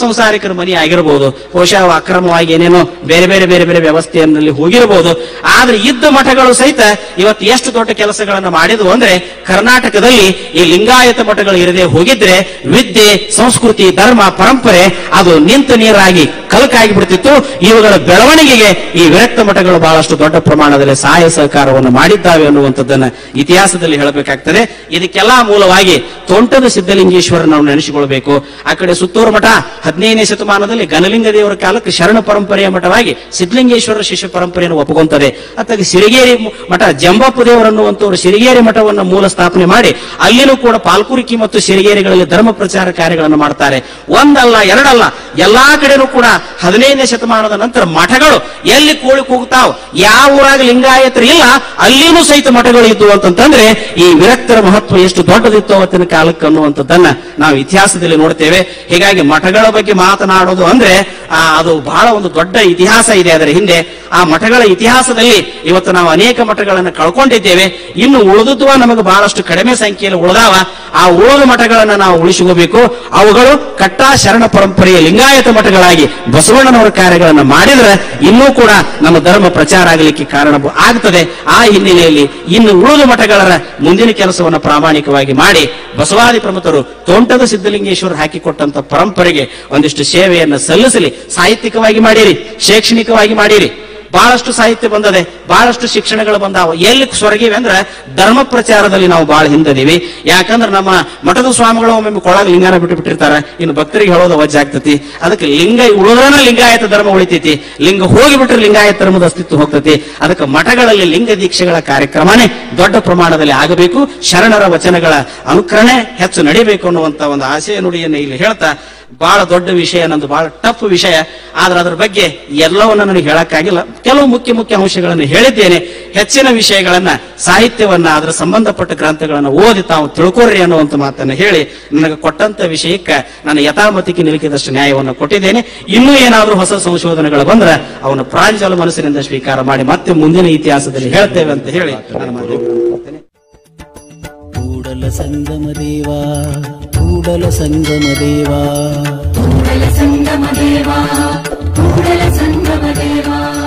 ಸಂಸಾರಿಕರ ಮನೆ ಆಗಿರಬಹುದು, ಬಹುಶಃ ಅಕ್ರಮವಾಗಿ ಏನೇನೋ ಬೇರೆ ಬೇರೆ ಬೇರೆ ಬೇರೆ ವ್ಯವಸ್ಥೆಯಲ್ಲಿ ಹೋಗಿರಬಹುದು. ಆದ್ರೆ ಇದ್ದ ಮಠಗಳು ಸಹಿತ ಇವತ್ತು ಎಷ್ಟು ದೊಡ್ಡ ಕೆಲಸಗಳನ್ನ ಮಾಡಿದ್ವು ಅಂದ್ರೆ ಕರ್ನಾಟಕದಲ್ಲಿ ಈ ಲಿಂಗಾಯತ ಮಠಗಳು ಇರದೆ ಹೋಗಿದ್ರೆ ವಿದ್ಯೆ ಸಂಸ್ಕೃತಿ ಧರ್ಮ ಪರಂಪರೆ ಅದು ನಿಂತ ನೀರಾಗಿ ಕಲಕಾಗಿ ಬಿಡ್ತಿತ್ತು. ಇವುಗಳ ಬೆಳವಣಿಗೆಗೆ ಈ ವಿರಕ್ತ ಮಠಗಳು ಬಹಳಷ್ಟು ದೊಡ್ಡ ಪ್ರಮಾಣದಲ್ಲಿ ಸಹಾಯ ಸಹಕಾರವನ್ನು ಮಾಡಿದ್ದಾವೆ ಅನ್ನುವಂಥದ್ದನ್ನ ಇತಿಹಾಸದಲ್ಲಿ ಹೇಳಬೇಕಾಗ್ತದೆ. ಇದಕ್ಕೆಲ್ಲಾ ಮೂಲವಾಗಿ ತೋಂಟದ ಸಿದ್ಧಲಿಂಗೇಶ್ವರ ನಾವು ನೆನೆಸಿಕೊಳ್ಬೇಕು. ಆ ಕಡೆ ಸುತ್ತೂರು ಮಠ 15ನೇ ಶತಮಾನದಲ್ಲಿ ಗಣಲಿಂಗ ದೇವರ ಕಾಲಕ್ಕೆ ಶರಣ ಪರಂಪರೆಯ ಮಠವಾಗಿ ಸಿದ್ಧಲಿಂಗೇಶ್ವರ ಶಿಷ್ಯ ಪರಂಪರೆಯನ್ನು ಒಪ್ಪುವಂತದೆ. ಅತ್ತಾಗಿ ಸಿರಿಗೇರಿ ಮಠ ಜಂಬಪ್ಪ ದೇವರನ್ನುವಂತವರು ಸಿರಿಗೇರಿ ಮಠವನ್ನು ಮೂಲ ಸ್ಥಾಪನೆ ಮಾಡಿ ಅಲ್ಲಿನೂ ಕೂಡ ಪಾಲ್ಕುರಿಕಿ ಮತ್ತು ಸಿರಿಗೇರಿಗಳಲ್ಲಿ ಧರ್ಮ ಪ್ರಚಾರ ಕಾರ್ಯಗಳನ್ನು ಮಾಡ್ತಾರೆ. ಒಂದಲ್ಲ ಎರಡಲ್ಲ, ಎಲ್ಲಾ ಕಡೆನೂ ಕೂಡ 15ನೇ ಶತಮಾನದ ನಂತರ ಮಠಗಳು ಎಲ್ಲಿ ಕೋಳಿ ಕೂಗ್ತಾವ್, ಯಾವ ಊರಾಗ ಲಿಂಗಾಯತರು ಇಲ್ಲ ಅಲ್ಲಿನೂ ಸಹಿತ ಮಠಗಳು ಇದ್ವು ಅಂತಂದ್ರೆ ಈ ವಿರಕ್ತರ ಮಹತ್ವ ಎಷ್ಟು ದೊಡ್ಡದಿತ್ತು ಅವತ್ತಿನ ಕಾಲಕ್ಕೆ ಅನ್ನುವಂಥದ್ದನ್ನ ನಾವು ಇತಿಹಾಸದಲ್ಲಿ ನೋಡ್ತೇವೆ. ಹೀಗಾಗಿ ಮಠಗಳ ಬಗ್ಗೆ ಮಾತನಾಡೋದು ಅಂದ್ರೆ ಅದು ಬಹಳ ಒಂದು ದೊಡ್ಡ ಇತಿಹಾಸ ಇದೆ ಅದರ ಹಿಂದೆ. ಆ ಮಠಗಳ ಇತಿಹಾಸದಲ್ಲಿ ಇವತ್ತು ನಾವು ಅನೇಕ ಮಠಗಳನ್ನು ಕಳ್ಕೊಂಡಿದ್ದೇವೆ. ಇನ್ನು ಉಳಿದುವ ನಮಗೆ ಬಹಳಷ್ಟು ಕಡಿಮೆ ಸಂಖ್ಯೆಯಲ್ಲಿ ಉಳಿದಾವ. ಆ ಉಳಿದ ಮಠಗಳನ್ನ ನಾವು ಉಳಿಸಿಕೋಬೇಕು. ಅವುಗಳು ಕಟ್ಟಾ ಶರಣ ಪರಂಪರೆಯ ಲಿಂಗಾಯತ ಮಠಗಳಾಗಿ ಬಸವಣ್ಣನವರ ಕಾರ್ಯಗಳನ್ನು ಮಾಡಿದ್ರೆ ಇನ್ನೂ ಕೂಡ ನಮ್ಮ ಧರ್ಮ ಪ್ರಚಾರ ಆಗಲಿಕ್ಕೆ ಕಾರಣ ಆಗ್ತದೆ. ಆ ಹಿನ್ನೆಲೆಯಲ್ಲಿ ಇನ್ನು ಉಳಿದ ಮಠಗಳ ಮುಂದಿನ ಕೆಲಸವನ್ನು ಪ್ರಾಮಾಣಿಕವಾಗಿ ಮಾಡಿ ಬಸವಾದಿ ಪ್ರಮುಖರು ತೋಂಟದ ಸಿದ್ಧಲಿಂಗೇಶ್ವರ ಹಾಕಿಕೊಟ್ಟಂತ ಪರಂಪರೆಗೆ ಒಂದಿಷ್ಟು ಸೇವೆಯನ್ನು ಸಲ್ಲಿಸಲಿ. ಸಾಹಿತ್ಯಿಕವಾಗಿ ಮಾಡಿರಿ, ಶೈಕ್ಷಣಿಕವಾಗಿ ಮಾಡಿರಿ. ಬಹಳಷ್ಟು ಸಾಹಿತ್ಯ ಬಂದದೆ, ಬಹಳಷ್ಟು ಶಿಕ್ಷಣಗಳು ಬಂದಾವ. ಎಲ್ಲಿ ಸ್ವರ್ಗಿವೆ ಅಂದ್ರೆ ಧರ್ಮ ಪ್ರಚಾರದಲ್ಲಿ ನಾವು ಬಹಳ ಹಿಂದದೀವಿ. ಯಾಕಂದ್ರೆ ನಮ್ಮ ಮಠದ ಸ್ವಾಮಿಗಳು ಒಮ್ಮೆ ಕೊಳಗ ಲಿಂಗನ ಬಿಟ್ಟು ಬಿಟ್ಟಿರ್ತಾರೆ. ಇನ್ನು ಭಕ್ತರಿಗೆ ಹೇಳೋದು ವಜ್ಜೆ ಆಗ್ತತಿ. ಅದಕ್ಕೆ ಲಿಂಗ ಉಳಿದ್ರನ ಲಿಂಗಾಯತ ಧರ್ಮ ಉಳಿತೈತಿ, ಲಿಂಗ ಹೋಗಿಬಿಟ್ರೆ ಲಿಂಗಾಯತ ಧರ್ಮದ ಅಸ್ತಿತ್ವ ಹೋಗ್ತತಿ. ಅದಕ್ಕೆ ಮಠಗಳಲ್ಲಿ ಲಿಂಗ ದೀಕ್ಷೆಗಳ ಕಾರ್ಯಕ್ರಮನೇ ದೊಡ್ಡ ಪ್ರಮಾಣದಲ್ಲಿ ಆಗಬೇಕು. ಶರಣರ ವಚನಗಳ ಅನುಕರಣೆ ಹೆಚ್ಚು ನಡೀಬೇಕು ಅನ್ನುವಂತ ಒಂದು ಆಶಯ ನುಡಿಯನ್ನು ಇಲ್ಲಿ ಹೇಳ್ತಾ ಬಹಳ ದೊಡ್ಡ ವಿಷಯ, ನಂದು ಬಹಳ ಟಫ್ ವಿಷಯ. ಆದ್ರೆ ಅದ್ರ ಬಗ್ಗೆ ಎಲ್ಲವನ್ನ ನನಗೆ ಹೇಳಕ್ಕಾಗಿಲ್ಲ. ಕೆಲವು ಮುಖ್ಯ ಮುಖ್ಯ ಅಂಶಗಳನ್ನು ಹೇಳಿದ್ದೇನೆ. ಹೆಚ್ಚಿನ ವಿಷಯಗಳನ್ನ, ಸಾಹಿತ್ಯವನ್ನ, ಅದರ ಸಂಬಂಧಪಟ್ಟ ಗ್ರಂಥಗಳನ್ನ ಓದಿ ತಾವು ತಿಳ್ಕೊರ್ರಿ ಅನ್ನುವಂತ ಮಾತನ್ನ ಹೇಳಿ ನನಗೆ ಕೊಟ್ಟಂತ ವಿಷಯಕ್ಕೆ ನಾನು ಯಥಾಮತಿಗೆ ನಿಲುಕಿದಷ್ಟು ನ್ಯಾಯವನ್ನು ಕೊಟ್ಟಿದ್ದೇನೆ. ಇನ್ನೂ ಏನಾದ್ರೂ ಹೊಸ ಸಂಶೋಧನೆಗಳು ಬಂದ್ರೆ ಅವನ ಪ್ರಾಂಜಲ ಮನಸ್ಸಿನಿಂದ ಸ್ವೀಕಾರ ಮಾಡಿ ಮತ್ತೆ ಮುಂದಿನ ಇತಿಹಾಸದಲ್ಲಿ ಹೇಳ್ತೇವೆ ಅಂತ ಹೇಳಿ ನಾನು ಮಾತನಾಡ್ತೇನೆ. ಕೂಡಲ ಸಂಗಮ ದೇವಾ, ಕೂಡಲ ಸಂಗಮ ದೇವಾ, ಕೂಡಲ ಸಂಗಮ ದೇವಾ, ಕೂಡಲ ಸಂಗಮ ದೇವಾ.